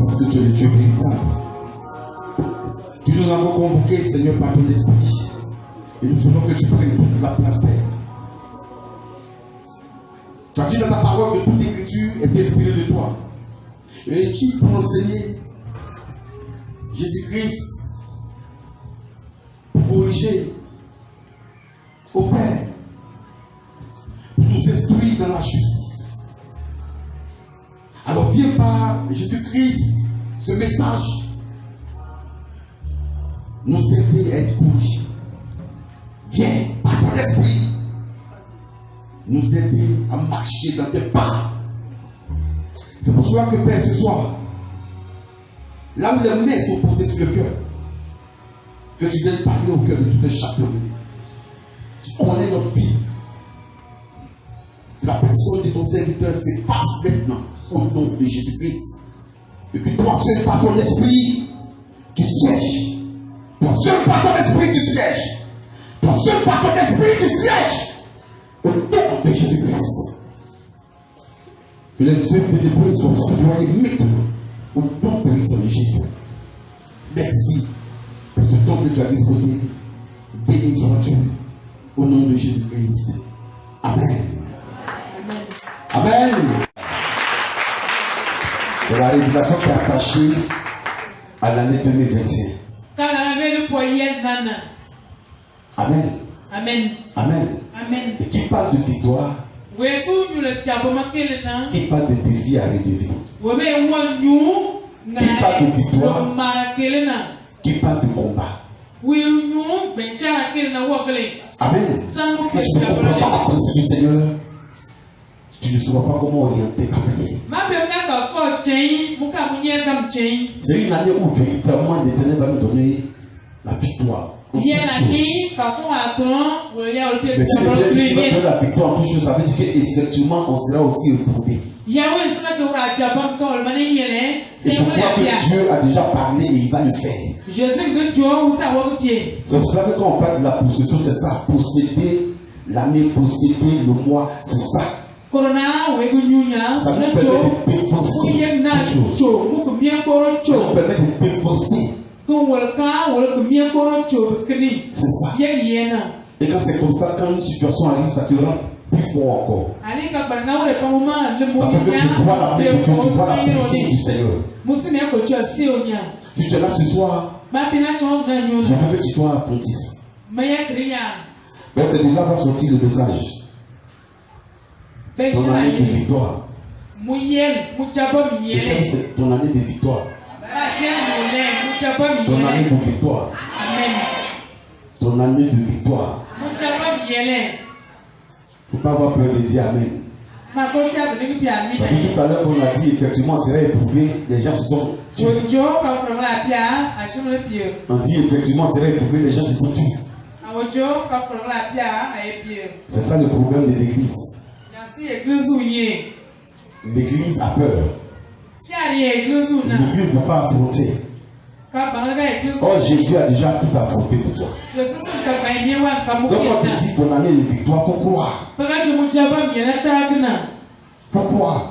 Parce que tu es le Dieu véritable. Tu nous avons convoqués, Seigneur, par ton esprit. Et nous voulons que tu prennes toute la place, Père. Tu as dit dans ta parole que toute écriture est inspirée de toi. Et tu peux enseigner Jésus-Christ pour corriger au Père, pour nous instruire dans la justice. Alors viens par Jésus-Christ, ce message, nous aider à être corrigés. Viens par ton esprit, nous aider à marcher dans tes pas. C'est pour cela que Père, ce soir, là où les mains sont posées sur le cœur, que tu viennes parler au cœur de tout un chacun. Tu connais notre vie. La personne de ton serviteur s'efface maintenant au nom de Jésus-Christ. Et que toi seul par ton esprit, tu sièges. Toi seul par ton esprit, tu sièges. Toi seul par ton esprit, tu sièges. Au nom de Jésus-Christ. Que les œuvres de l'épreuve soient foudroyées maintenant. Au nom de Jésus. Merci pour ce temps que tu as disposé. Béni sois-tu. Au nom de Jésus-Christ. Amen. Amen. Et la révélation qui est attachée à l'année 2021. Amen. Amen. Amen. Amen. Et qui parle de victoire, qui parle de défi à relever, qui parle de victoire, qui parle de combat. Amen. Mais tu ne comprends pas la pensée du Seigneur, tu ne sauras pas comment orienter ta prière. C'est une année où véritablement l'Éternel va nous donner la victoire. Mais si l'Éternel va donner la victoire en toutes choses, ça veut dire qu'effectivement on sera aussi éprouvé. Et je crois que Dieu a déjà parlé et il va le faire. C'est pour ça que quand on parle de la possession, c'est ça. Posséder l'année, posséder le mois, c'est ça. Ça nous permet de défoncer quelque chose. Ça nous permet de défoncer. C'est ça. Et quand c'est comme ça, quand une situation arrive, ça te rend plus fort encore. Ça fait que tu vois la paix, que tu vois la puissance du Seigneur. Si tu es là ce soir, je veux que tu sois attentif. Mais c'est déjà va sortir le message. Ton année de victoire. C'est ton année de victoire. Ton année de victoire. Ton année de victoire. Il ne faut pas avoir peur de dire Amen. Parce que tout à l'heure, on a dit effectivement, on serait éprouvé, les gens se sont tués. On dit effectivement, on serait éprouvé, les gens se sont tués. C'est ça le problème de l'église. L'église a peur. L'église ne va pas affronter. Or, Jésus a déjà tout affronté pour toi. Donc, on te dit ton année de victoire, il faut croire. Il faut croire.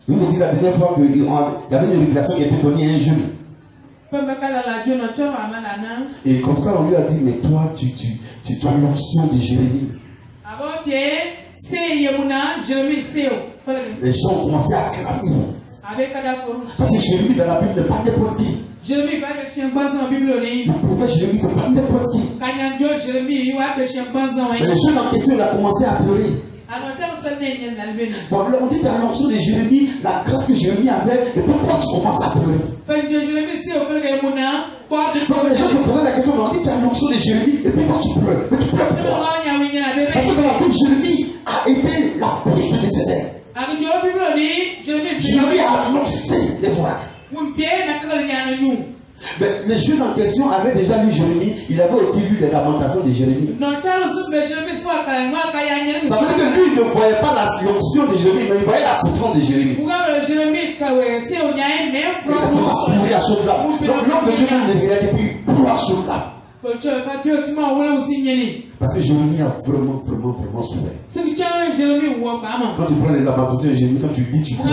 Il nous dit la dernière fois qu'il y avait une révélation qui a été donnée à un jeune. Et comme ça, on lui a dit, mais toi, tu as l'onction de Jérémie. Les gens ont commencé à clamer. Parce que Jérémie dans la Bible n'est pas n'importe qui. Le prophète Jérémie, c'est pas n'importe qui. Mais les gens en question, ils ont commencé à pleurer. Bon, on dit que tu as l'onction de Jérémie, la grâce que Jérémie avait, et pourquoi tu commences à pleurer? Donc les gens se posaient la question, on dit que tu as l'onction de Jérémie, et pourquoi tu pleures? Mais tu pleures pourquoi? Parce que dans la Bible, Jérémie a été la bouche de Mais les jeunes en question avaient déjà lu Jérémie, il avait aussi lu les lamentations de Jérémie. Ça veut dire que lui, il ne voyait pas la l'onction de Jérémie, mais il voyait la souffrance de Jérémie. Donc l'homme de Dieu ne regardait plus pour la chose là. Parce que Jérémie a vraiment souffert. Quand tu prends les lamentations de Jérémie, quand tu lis, tu vois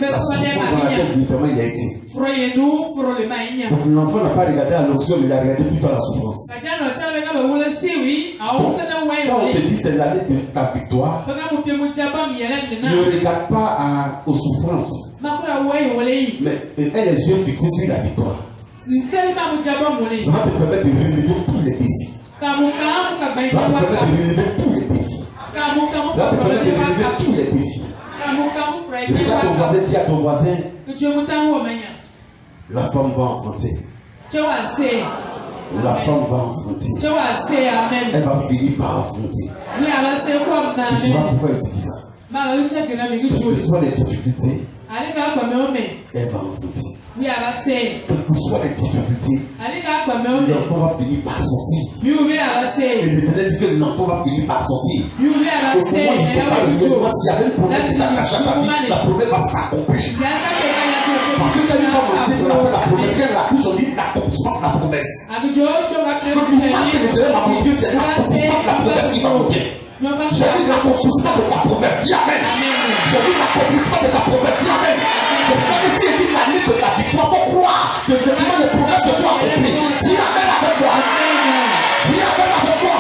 la souffrance dans laquelle notamment il a été. Donc l'enfant n'a pas regardé à l'onction, mais il a regardé plutôt à la souffrance. Donc, quand on te dit c'est l'année de ta victoire, ne regarde pas aux souffrances, mais aie les yeux fixés sur la victoire. Ça va te permettre de relever tous les défis. Ça va te permettre de relever tous les défis. Ça va te permettre de relever tous les défis. Regarde ton voisin, dis à ton voisin, la femme va enfanter. La femme va enfanter. Elle va finir par enfanter. Je ne sais pas pourquoi il te dit ça. Quelles que soient les difficultés, elle va enfanter. Quelles que soient les difficultés, l'enfant va finir par sortir. Et l'Éternel dit que l'enfant va finir par sortir. Au moment où je peux pas le dire, moi, s'il y avait une promesse qui t'attache à ta vie, la promesse va s'accomplir. Parce que quand il va commencer qu'on appelle la promesse, quand la couche, on dit l'accomplissement de la promesse. Donc l'image que l'Éternel m'a montré, c'est l'accomplissement de la promesse qui va monter. J'ai vu l'accomplissement de ta promesse, dis Amen. J'ai vu l'accomplissement de ta promesse, dis Amen. C'est pas que si il dit l'année de ta victoire, il faut croire que vraiment les promesses se sont accomplies. Dis Amen avec moi. Dis Amen avec moi.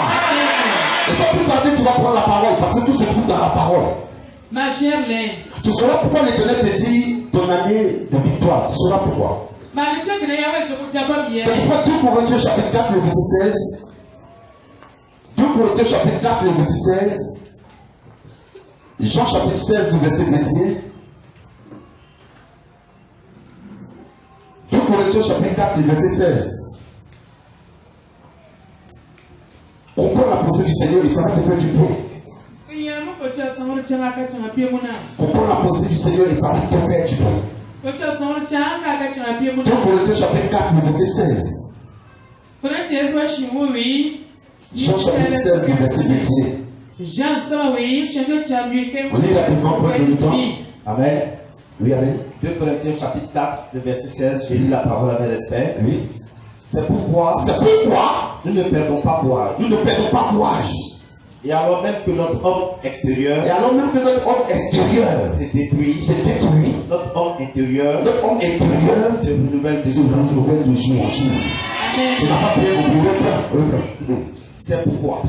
Et sans plus tarder, tu vas prendre la parole, parce que tout se trouve dans la parole. Ma chère Lène. Tu sauras pourquoi l'Éternel te dit ton année de victoire. Tu sauras pourquoi. Tu prends 2 Corinthiens chapitre 4, le verset 16. 2 Corinthiens chapitre 4, le verset 16. Jean chapitre 16, le verset 21. 2 Corinthiens chapitre 4, le verset 16. Comprends la pensée du Seigneur et ça va te faire du bien. Comprends la pensée du Seigneur et ça va te faire du bien. 2 Corinthiens chapitre 4, le verset 16. Jean chapitre 16, le verset 21. On est rapidement pour le temps. Amen. Oui, amen. 2 Corinthiens chapitre 4, le verset 16, je lis la parole avec respect. Oui. C'est pourquoi nous ne perdons pas courage. Nous ne perdons pas courage. Et alors même que notre homme extérieur se détruit, notre homme intérieur se renouvelle de jour en jour. Tu n'as pas bien compris. C'est pourquoi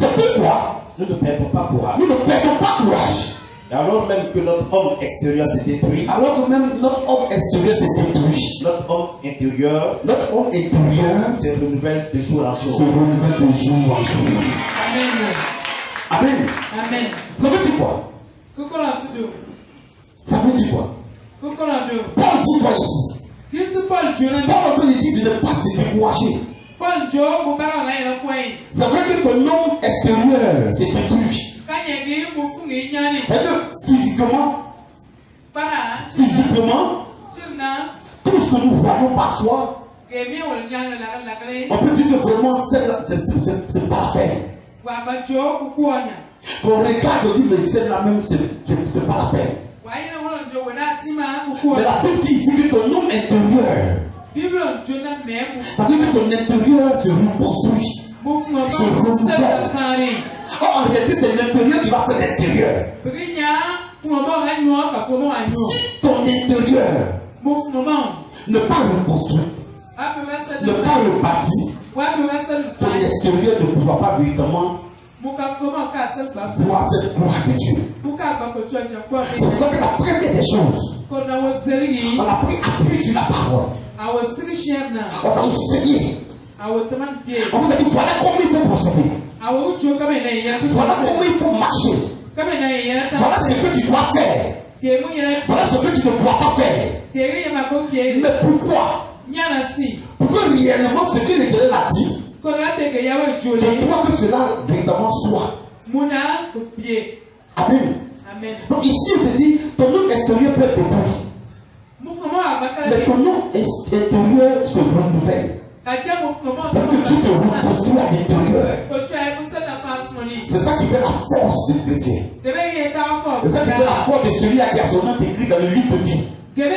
nous ne perdons pas courage. Et alors même que notre homme extérieur se détruit, alors que même notre homme extérieur se détruit, notre homme intérieur se renouvelle de jour en jour. Amen. Ça veut dire quoi? Ça veut dire quoi? Paul dit quoi ici? Paul dit de ne pas se décourager. C'est vrai que ton homme extérieur se détruit. Et que physiquement, tout ce que nous voyons parfois, on peut dire que vraiment c'est pas la peine. Qu'on regarde, on dit mais celle-là même c'est pas la peine. Mais la Bible dit ici que ton homme intérieur, ça veut dire que ton intérieur se reconstruit, se renouvelle. En réalité, c'est l'intérieur qui va faire l'extérieur. Si ton intérieur ne pas reconstruit, ne pas rebâti, ton extérieur ne pourra pas véritablement voir cette gloire de Dieu. C'est pour ça que la première des choses, on a appris sur la parole. On a enseigné. On vous a dit voilà comment il faut procéder. Voilà comment il faut marcher. Voilà ce que tu dois faire. Voilà ce que tu ne dois pas faire. Mais pourquoi? Pour que réellement ce que l'Éternel a dit, pour que cela véritablement soit. Amen. Donc ici on te dit ton homme extérieur peut être détruit. Mais ton nom intérieur se renouvelle. Parce que tu te reconstruis à l'intérieur. C'est ça qui fait la force du chrétien. C'est ça qui fait la force de celui qui a son nom écrit dans le livre de vie. Donc,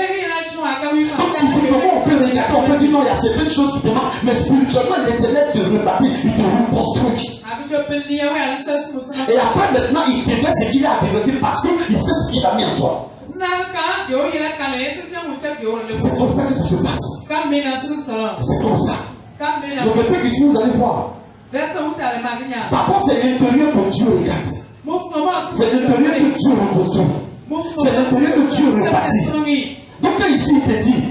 tout simplement, on peut regarder, on peut dire non, il y a certaines choses qui demandent, mais spirituellement, l'Éternel te rebâtit, il te reconstruit. Et après, maintenant, il devient ce qu'il a développé parce qu'il sait ce qu'il a mis en toi. C'est comme ça que ça se passe. C'est comme ça. Le verset qui suit, vous allez voir. D'abord, c'est l'intérieur que Dieu regarde. C'est l'intérieur que Dieu reconstruit. C'est l'intérieur que Dieu rebâtit. Donc, quand ici, il te dit,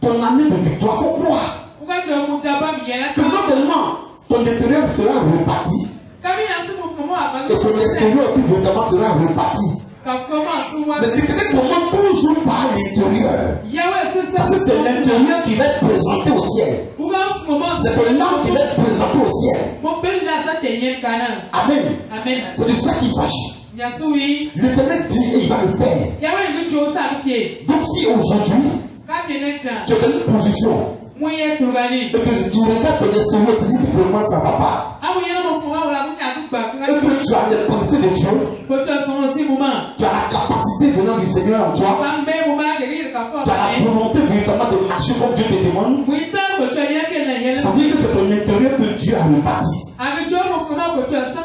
ton année de victoire, faut croire que non seulement ton intérieur sera rebâti, et ton extérieur aussi vraiment sera rebâti. Mais c'est que comment toujours par l'intérieur. Parce que c'est l'intérieur qui va être présenté au ciel. C'est l'âme qui va être présenté au ciel. Amen. C'est de ça qu'il s'agit. L'Éternel dit et il va le faire. Donc si aujourd'hui, tu es dans une position et que tu regardes ton extérieur, tu dis que vraiment ça ne va pas. Et que tu as les pensées de Dieu, tu as la capacité venant du Seigneur en toi, tu as la volonté véritablement de marcher comme Dieu te demande. Ça veut dire que c'est ton intérieur que Dieu a rebâti.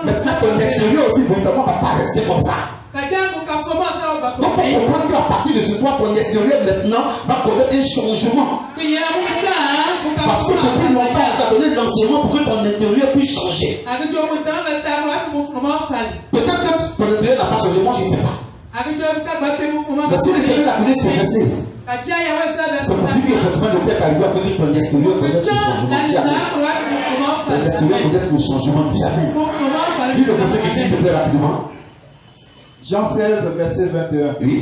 Maintenant ton extérieur aussi véritablement ne va pas rester comme ça. Donc il faut comprendre qu'à partir de ce soir, ton extérieur maintenant va connaître un changement. Parce que depuis longtemps, on t'a donné l'enseignement pour que ton intérieur puisse changer. Peut-être que ton intérieur n'a pas changé, moi je ne sais pas. Mais si l'intérieur a connu ce verset, c'est pour dire que tu vas peut-être arriver à faire que ton extérieur connaisse le changement. Ton extérieur connaît le changement. Dis Amen. Dis le verset qui suit très rapidement. Jean 16, verset 21. Oui.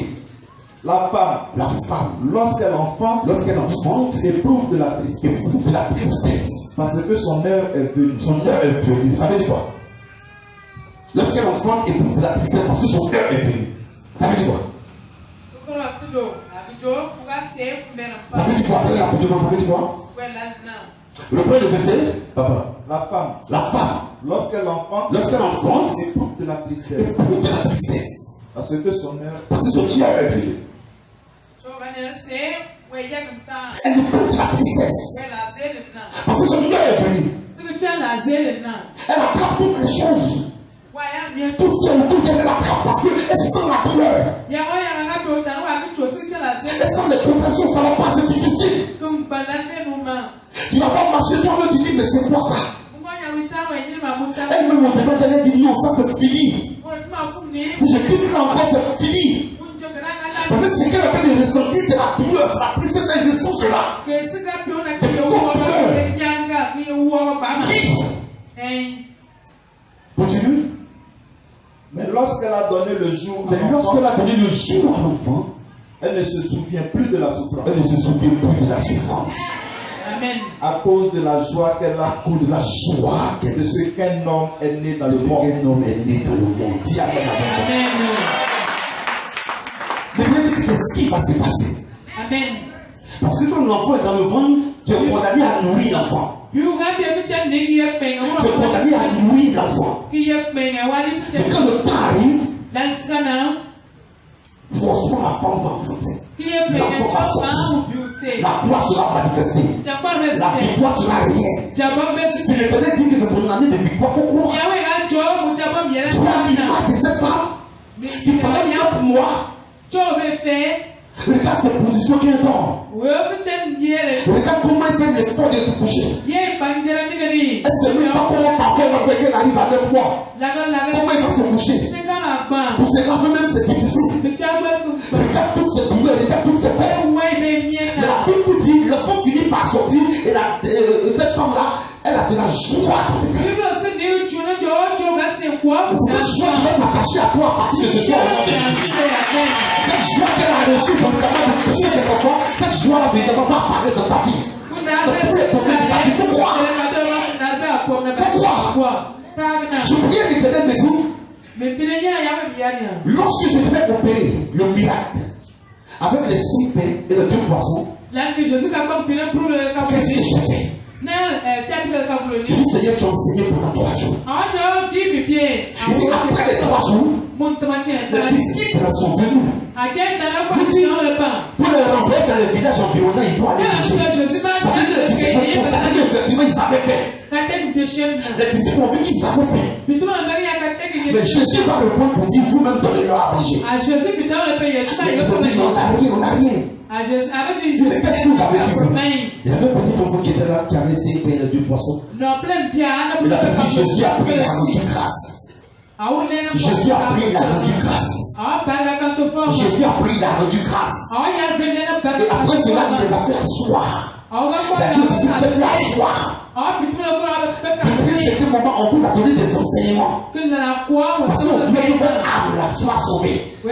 La femme, lorsqu'elle enfante, éprouve de la tristesse. Parce que son heure est venue. Ça veut dire quoi? Lorsqu'elle enfante, éprouve de la tristesse parce que son heure est venue. Ça veut dire quoi? Ça veut dire quoi? Ça veut dire quoi? Reprends le verset. Papa. La femme. Lorsqu'elle enfante, éprouve de la tristesse. Parce que son heure est venue. Elle éprouve de la tristesse. Parce que son heure est venue. Elle attrape toutes les choses. Tout ce qui est autour d'elle, elle attrape parce qu'elle sent la douleur. Elle sent les contractions, ça va pas, c'est difficile. Tu n'as pas marché toi-même, tu dis, mais c'est quoi ça? Elle-même, au devant d'elle, elle dit, non, ça c'est fini. Si je quitte ça encore, c'est fini. Parce que ce qu'elle a fait de ressentir, c'est la douleur, c'est la tristesse, elle ressent cela. Continue. Mais lorsqu'elle a donné le jour à l'enfant, elle ne se souvient plus de la souffrance. Amen. À cause de la joie qu'elle a, de ce qu'un homme est né dans le monde. Dis Amen. Mais qu'est-ce qui va se passer? Amen. Parce que quand l'enfant est dans le ventre, tu es condamné à nourrir l'enfant. Tu es condamné à nourrir l'enfant. Mais quand le temps arrive, forcément la femme va enfanter. L'enfant va sortir. La gloire sera manifestée. La victoire sera réelle. Si l'Éternel dit que c'est pour une année de victoire, il faut croire. Tu as l'image de cette femme qui pendant 9 mois regarde ses positions qui est dort. Regarde comment elle fait l'effort de se coucher. Elle ne sait même pas comment parfois on fait qu'elle arrive à 9 mois. Comment elle va se coucher. Pour se laver même c'est difficile. Regarde toutes ces douleurs, regarde toutes ces peines. La Bible dit, l'enfant finit par sortir et cette femme-là, elle a de la joie. Cette joie va s'attacher à toi à partir de ce soir. Cette joie qu'elle a reçue pour le travail de toucher tes enfants, cette joie va apparaître dans ta vie. Pourquoi? Je prie à l'Éternel de tout. Lorsque je vais opérer le miracle, avec les 5 pains et les 2 poissons, qu'est-ce que j'ai fait? Il dit, Seigneur, tu as enseigné pendant 3 jours. Il dit, après les 3 jours, les disciples sont venus. Il dit, pour les rentrer dans les villages environnants, il faut aller manger. Ça veut dire qu'effectivement, ils savaient faire. Les disciples ont vu qu'ils savaient faire. Mais Jésus va répondre pour dire, vous-même donnez-leur à manger. Mais ils ont dit, on n'a rien. Mais qu'est-ce que vous avez fait? Il y avait un petit enfant qui était là, qui avait 5 pains et 2 poissons. Il a dit, Jésus a pris, il a rendu grâce. Jésus a pris, il a rendu grâce. Jésus a pris, il a rendu grâce. Et après cela, il les a fait asseoir. Il a dit, vous êtes là asseoir. Depuis ce moment, on vous a donné des enseignements. Parce qu'on voulait que votre âme soit sauvée. Et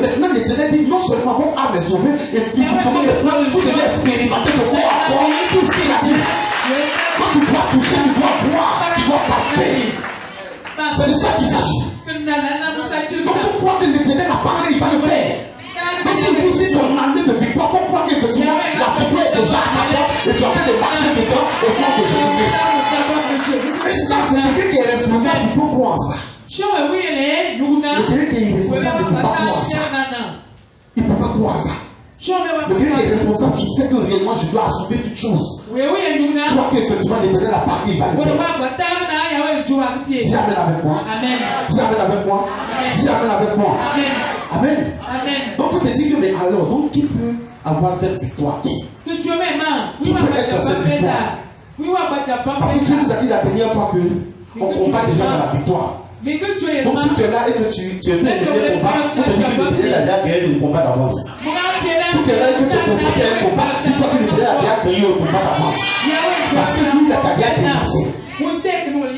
maintenant, l'Éternel dit, non seulement votre âme est sauvée, et physiquement, maintenant, vous devez expérimenter le corps à corps, tout ce qu'il a dit. Quand tu dois toucher, tu dois voir, tu dois palper. C'est de ça qu'il s'agit. Donc, faut croire que l'Éternel a parlé, il va le faire. Donc, si vous dites qu'on a amené de victoire, faut croire qu'effectivement, la victoire est déjà à ta porte, et tu as fait des marchés dedans, au nom de Jésus. Et ça, c'est quelqu'un qui est responsable, il peut croire ça. Le quelqu'un qui est responsable, il ne peut pas croire ça. Il ne peut pas croire ça. Le quelqu'un qui est responsable, qui sait que réellement je dois assumer toutes choses. Crois qu'effectivement, l'Éternel a parlé, il va le faire. Dis Amen avec moi. Dis Amen avec moi. Dis Amen avec moi. Amen. Donc, vous te dites que, mais alors, donc, qui peut avoir cette victoire? Qui peut être dans cette victoire? Parce que Dieu nous a dit la dernière fois qu'on combat déjà dans la victoire. Donc, si tu es là et que tu es venu aider le combat, tu te dis que l'Éternel a déjà gagné le combat d'avance. Si tu es là et que tu as combattu un combat, dis-toi que l'Éternel a déjà gagné le combat d'avance. Parce que lui, il a déjà dévancé.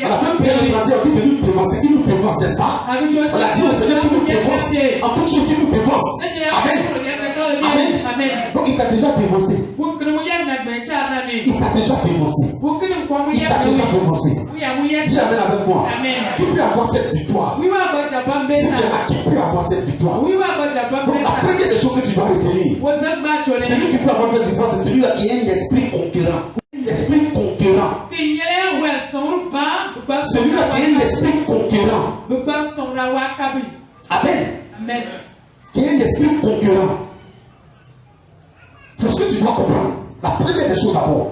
À la fin de prière, on a dit, on dit que nous dévancer, qui nous dévance, n'est-ce pas? On a dit au Seigneur qui nous dévance, en toute chose qui nous dévance. Amen. Donc il t'a déjà dévancé. Il t'a déjà dévancé. Il t'a déjà dévancé. Dis Amen avec moi. Qui peut avoir cette victoire? Qui peut avoir cette victoire? Donc la première des choses que tu dois retenir, celui qui peut avoir cette victoire, c'est celui-là qui a un esprit conquérant. L'esprit conquérant. Celui-là qui a un esprit conquérant. Amen. Qui a un esprit conquérant. C'est ce que tu dois comprendre. La première des choses d'abord.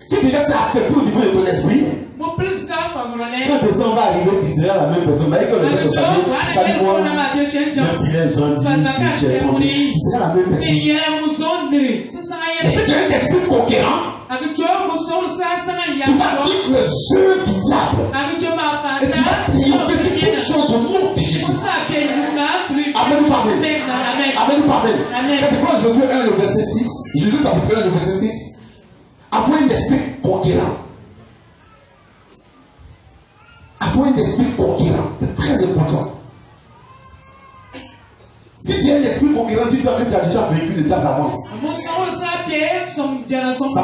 Si déjà tu as affaibli au niveau de ton esprit, quand les gens vont arriver, tu seras la même personne. Mais quand les gens te saluent, salut-moi, merci les gens, tu seras la même personne. Mais si tu as un esprit conquérant, tu vas vivre les œuvres du diable. Et tu vas triompher sur toute chose au nom de Jésus. Amen, Amen. C'est pourquoi Josué 1, le verset 6. Jésus chapitre 1, le verset 6. Avoir un esprit conquérant. Avoir un esprit conquérant, c'est très important. Si tu as un esprit conquérant, tu sais que tu as déjà vécu déjà d'avance. Ça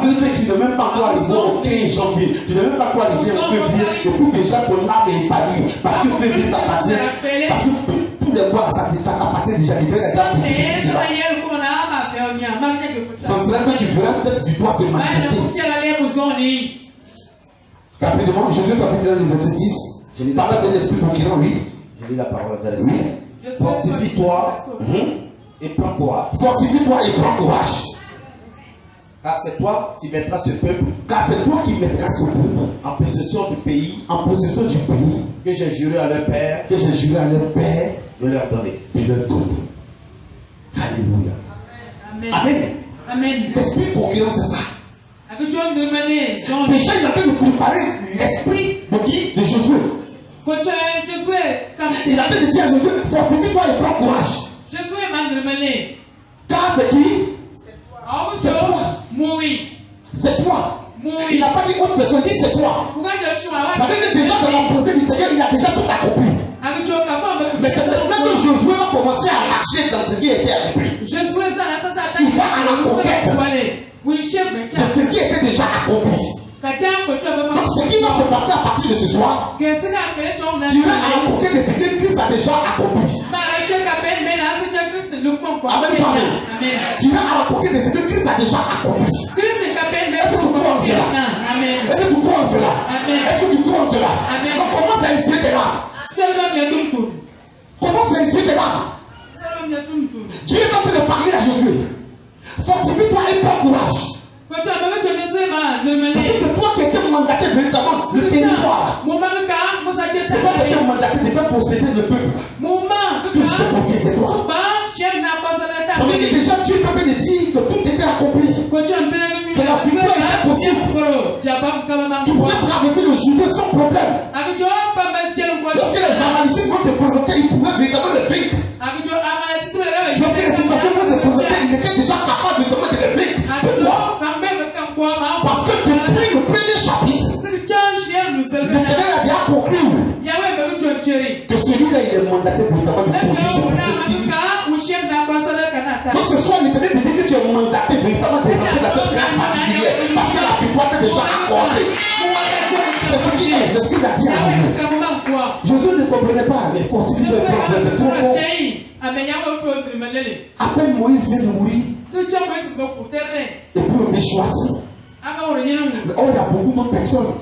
veut dire que tu n'es même pas quoi arriver au 15 janvier. Tu n'es même pas quoi arriver au février. Et pour déjà ton âme est épanouie. Parce que février, ça appartient. Parce que tous les mois, ça appartient déjà. Il ça serait que tu feras peut-être du doigt se manifester. Rapidement, Jésus chapitre 1, verset 6. Parle de l'esprit conquérant, oui. Je lis la parole de l'esprit. Fortifie-toi et prends courage. Fortifie-toi et prends courage. Car c'est toi qui mettras ce peuple. Car c'est toi qui mettras ce peuple en possession du pays. En possession du pays. Que j'ai juré à leur père. Que j'ai juré à leur père. De leur donner. De leur donner. Alléluia. Amen. L'esprit conquérant, c'est ça. Déjà, il a fait nous préparer l'esprit de qui? De Josué. Il a fait de dire à Josué, fortifie-toi et prends courage. Car c'est qui? C'est toi. C'est toi. Il n'a pas dit autre personne, il dit c'est toi. Ça veut dire déjà dans l'emposé du Seigneur, il a déjà tout accompli. Mais c'est maintenant que Josué va commencer à marcher dans ce qui était accompli. Il va à la conquête de ce qui était déjà accompli. Donc ce qui va se passer à partir de ce soir, tu vas à la conquête de ce que Christ a déjà accompli. Amen. Tu vas à la conquête de ce que Christ a déjà accompli. Est-ce que tu crois en cela? Est-ce que tu crois en cela? Est-ce que tu crois en cela? Donc commence à inspirer tes larmes. Commence à inspirer tes larmes. Dieu est en train de parler à Josué. Fortifie-toi et prends courage. C'est toi qui étais mandaté véritablement de territoire. C'est toi qui étais mandaté de faire posséder le peuple. Tout ce que c'est toi. Ça veut dire que déjà Dieu est en train de dire que tout était accompli. Que la victoire était possible. Tu pouvais traverser le Jourdain sans problème. Lorsque les Amalicites vont se présenter, ils pouvaient véritablement le vaincre. Lorsque les situations vont se présenter, ils étaient déjà capables de le vaincre. Pourquoi? Parce que depuis le premier chapitre, l'Éternel a déjà conclu que celui-là il est mandaté véritablement de conduire. Donc ce soir, l'Éternel te dit que tu es mandaté véritablement de rentrer dans cette grâce particulière. Parce que la victoire t'est déjà accordée. C'est ce qu'il est, c'est ce qu'il a dit à Jésus. Jésus ne comprenait pas, mais fortifie le peuple, c'est trop fort. À peine Moïse vient de mourir, et puis on est choisi. Mais oh, il y a beaucoup d'autres personnes.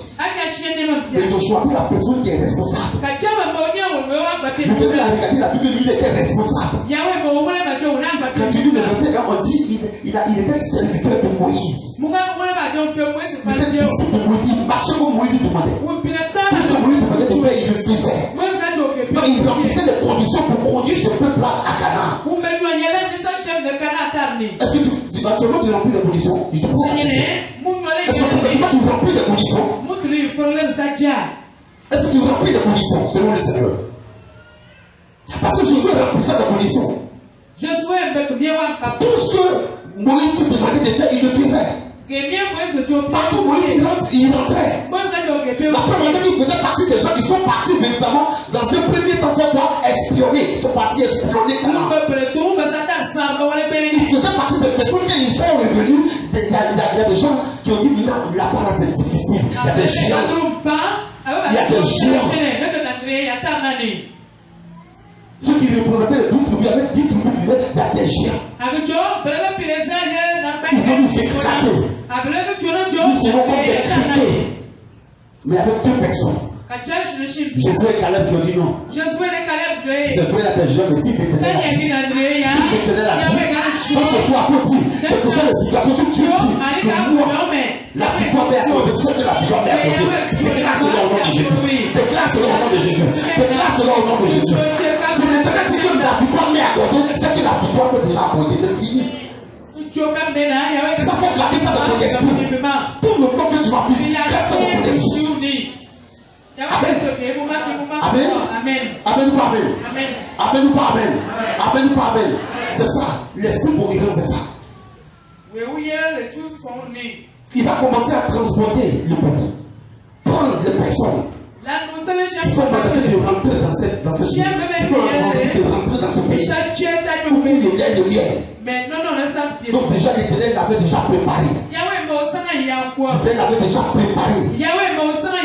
Mais ils ont choisi la personne qui est responsable. Vous avez regardé la Bible, lui était responsable. Quand tu lis le verset 1, on dit il était serviteur de Moïse. Il était disciple de Moïse, il marchait comme Moïse demandait. Tout ce que Moïse demandait de faire, il le faisait. Donc il remplissait les conditions pour conduire ce peuple-là à Canaan. Est-ce que tu remplis les conditions? Je te pose la question. Est-ce que tu remplis les conditions? Est-ce que tu remplis les conditions selon le Seigneur? Parce que Jésus remplissait les conditions. Tout ce que Moïse te demandait de faire, il le faisait. Partout Moïse il rentrait. La première fois, il faisait partie des gens qui font partie véritablement dans un premier temps pour pouvoir espionner. Ils sont partis espionner. Ils faisaient partie des personnes qui ils sont revenus. Il y a des gens qui ont dit là-bas c'est difficile. Il y a des géants. Il y a des géants. Ceux qui représentaient les 12 tribus avec 10 tribus disaient il y a des géants. Ils vont nous écraser. Nous serons comme des criquets. Mais avec deux personnes. Josué et Caleb qui ont dit non. C'est vrai, il y a des gens, mais si c'était là, si c'était là, quand ce soit possible, quelle que soit la situation que tu dis, que moi, la victoire m'est accordée, c'est que la victoire m'est accordée. Déclare cela au nom de Jésus. Déclare cela au nom de Jésus. Déclare cela au nom de Jésus. Si l'Éternel dit que la victoire m'est accordée, c'est que la victoire peut déjà accordée, c'est fini. Ça fait claquer ça dans ton esprit. Tout le temps que tu m'as fait, claque ça dans ton esprit. Amen. Amen. Amen ou pas amen? Amen ou pas amen? Amen ou pas amen? C'est ça. L'esprit pour guérir, c'est ça. Il va commencer à transporter le peuple. Prendre les personnes. Ils sont mandatés de rentrer dans cette pays. Ils sont mandatés de rentrer dans ce pays. Pour le miel. Donc déjà l'Éternel l'avait déjà préparé. L'Éternel l'avait déjà préparé.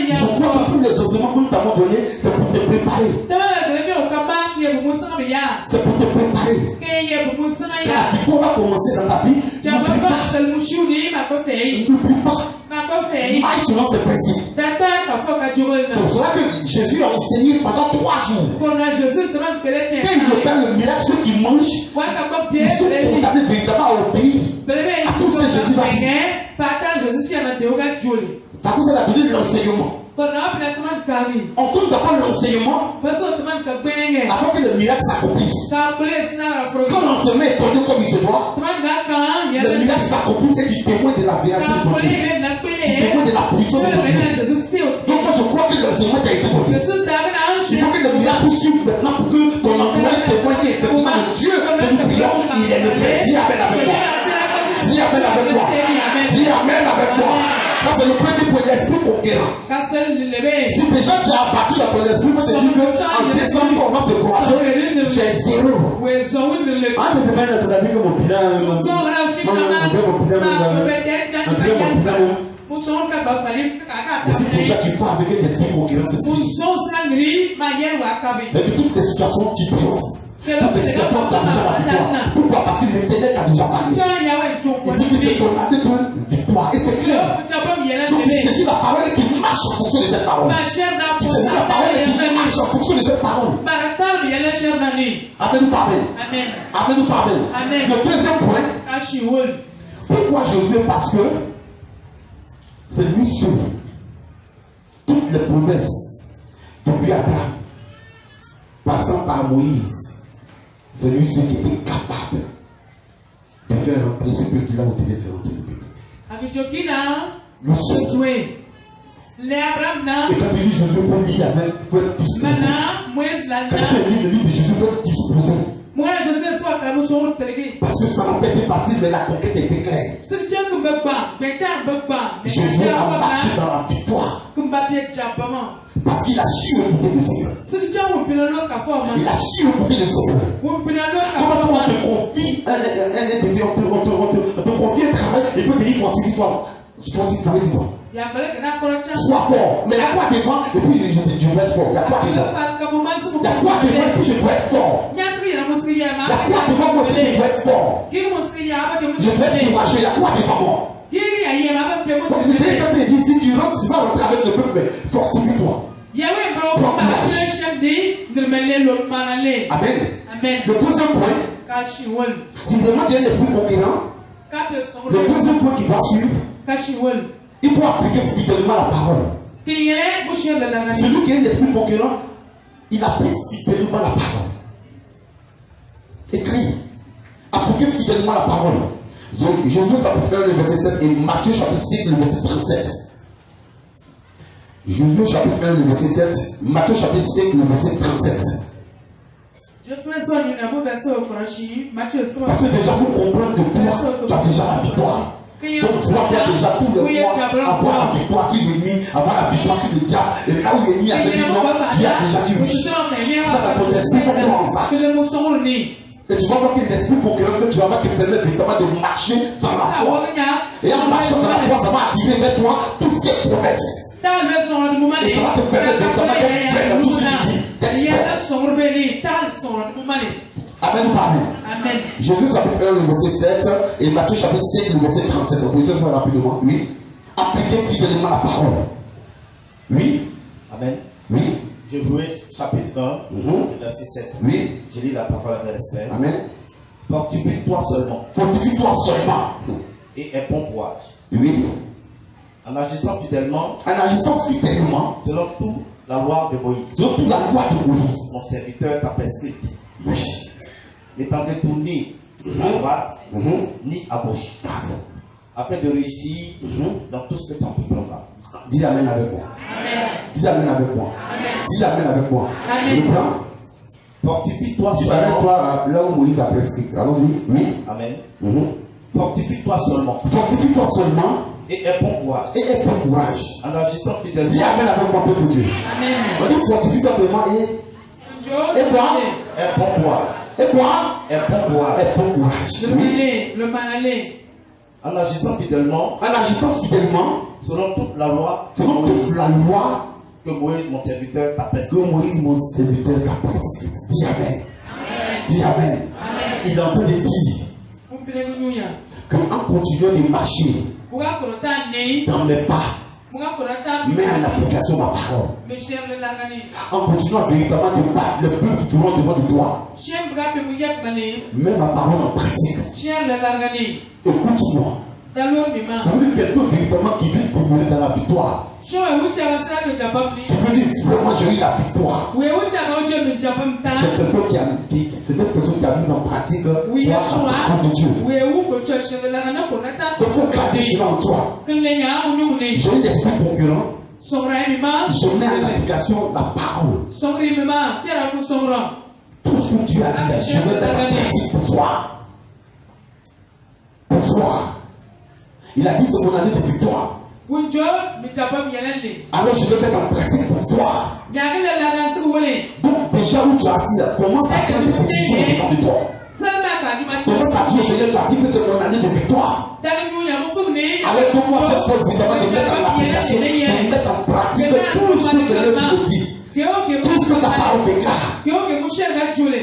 Je crois que tous les enseignements que nous t'avons donnés, c'est pour te préparer. C'est pour te préparer. Quand la victoire va commencer dans ta vie, n'oublie pas. Marche selon ces principes. C'est pour cela que Jésus a enseigné pendant 3 jours. Quand il opère le miracle, ceux qui mangent, ils sont condamnés véritablement au pays. À cause que Jésus va dire. À cause de la donné de l'enseignement. On donne d'abord l'enseignement avant que le miracle s'accomplisse. Quand l'enseignement est donné comme il se doit, le miracle s'accomplisse et tu témoignes de la vérité de Dieu. Tu témoignes de la puissance de Dieu. Donc moi je crois que l'enseignement t'a été donné. Il faut que le miracle suive maintenant pour que ton entourage témoigne qu'effectivement le Dieu que nous prions, il est le vrai. Dis amen avec moi. Dis amen avec moi. Dis amen avec moi. Quand le premier pour l'esprit conquérant. Si déjà tu as abattu dans ton esprit, tu te dis qu'en décembre, on va se croiser, c'est zéro. Ah, mais c'est pas c'est-à-dire que mon bilan, déjà tu pars avec un esprit conquérant. Et de toutes les situations, tu triomphes. Toutes les situations, tu as déjà la victoire. Pourquoi? Parce que l'Éternel t'a déjà parlé. Il dit que c'est ton année de victoire. Et c'est clair. Donc il saisit la parole et qu'il marche en fonction de cette parole. Il saisit la parole et qu'il marche en fonction de cette parole. Amen ou pas amen? Amen ou pas amen? Le deuxième point. Pourquoi Josué? Parce que c'est lui seul. Toutes les promesses depuis Abraham, passant par Moïse, c'est lui seul qui était capable de faire rentrer ce peuple là où il devait faire rentrer le peuple. Le seul. Et quand il dit Josué, il faut lire avec, il faut être disposé. Quand il lit le livre de Jésus, il faut être disposé. Parce que ça n'a pas été facile, mais la conquête était claire. Jésus a marché dans la victoire. Parce qu'il a su écouter le Seigneur. Il a su écouter le Seigneur. Comment on te confie on te confie un travail et peut te dire fortifie-toi. Fortifie-toi. Sois fort. Mais à quoi dépend? Et puis je dois être fort. Il y a quoi dépend? Il y a quoi dépend et puis je dois être fort? Il y a quoi dépend et puis je dois être fort? Je dois être courageux. Il y a quoi dépend moi? Quand il dit si tu rentres, tu vas rentrer avec le peuple, mais fortifie-toi. Amen. Le deuxième point, si vraiment tu as un esprit conquérant, le deuxième point qui va suivre, il faut appliquer fidèlement la parole. Celui qui a un esprit conquérant, il applique fidèlement la parole. Écrit, appliquer fidèlement la parole. Josué chapitre 1, le verset 7 et Matthieu chapitre 5, le verset 37. Josué chapitre 1, le verset 7, Matthieu chapitre 5, le verset 37. Parce que déjà pour comprendre que toi, tu as déjà la victoire. Donc tu dois déjà tout le mois avoir la victoire sur l'ennemi, avoir la victoire sur le diable. Et là où l'ennemi a dit non, tu as déjà dit oui. Ça va ton esprit concurrent ça. Et tu vas voir qu'il y a un esprit concurrent que tu vas avoir qui te permet vraiment de marcher dans la foi. Et en marchant dans la foi, ça va attirer vers toi tout ce qui est promesse. Et ça va te permettre de d'être fait dans tout ce que tu dis. Amen ou pas amen? Jésus chapitre 1, le verset 7 et Matthieu chapitre 5, le verset 37. Vous pouvez dire ça rapidement? Oui. Appliquez fidèlement la parole. Oui. Amen. Oui. Josué chapitre 1, le verset 7. Oui. Je lis la parole avec respect. Amen. Fortifie-toi seulement. Fortifie-toi seulement. Et aie bon courage. Oui. En agissant fidèlement. En agissant fidèlement. Selon toute la loi de Moïse. Selon toute la loi de Moïse. Mon serviteur t'a prescrite. Oui. N'étant détourné à droite, ni à gauche. Afin de réussir dans tout ce que tu entreprendras. Dis amen avec moi. Dis amen avec moi. Dis amen avec moi. Fortifie-toi seulement. Là où Moïse a prescrit. Allons-y. Oui. Amen. Fortifie-toi seulement. Fortifie-toi seulement. Et aie bon courage. Et aie bon courage. En agissant fidèlement. Dis amen avec moi, peuple de Dieu. On dit fortifie-toi seulement et quoi? Aie bon courage. Et quoi? Aie bon courage. Aie bon courage. Le malin. En agissant fidèlement. En agissant fidèlement. Selon toute la loi. Selon toute la loi. Que Moïse, mon serviteur, t'a prescrit. Que Moïse, mon serviteur, t'a prescrit. Dis amen. Dis amen. Il est en train de dire qu'en continuant de marcher dans mes pas, mets en application ma parole. En continuant véritablement de battre le peuple qui feront devant de toi. Mets ma parole en pratique. Écoute-moi. Ça veut dire quelqu'un véritablement qui vit demeurer dans la victoire. Tu peux dire vraiment j'ai eu la victoire. C'est une personne qui a mis en pratique la parole de Dieu. Donc il faut garder cela en toi. J'ai un esprit concurrent. Je mets en application la parole. Tout ce que tu as dit, je mets dans la pratique pour toi. Pour toi. Il a dit c'est mon année de victoire. Alors je vais mettre en pratique pour toi. Donc déjà où tu as assis, commence à prendre des décisions devant de toi. Commence à dire au Seigneur, tu as dit que c'est mon année de victoire. Alors donne-moi cette force évidemment de mettre en application, de mettre en pratique tout ce que le Seigneur te dit. Tout ce que ta parole déclare.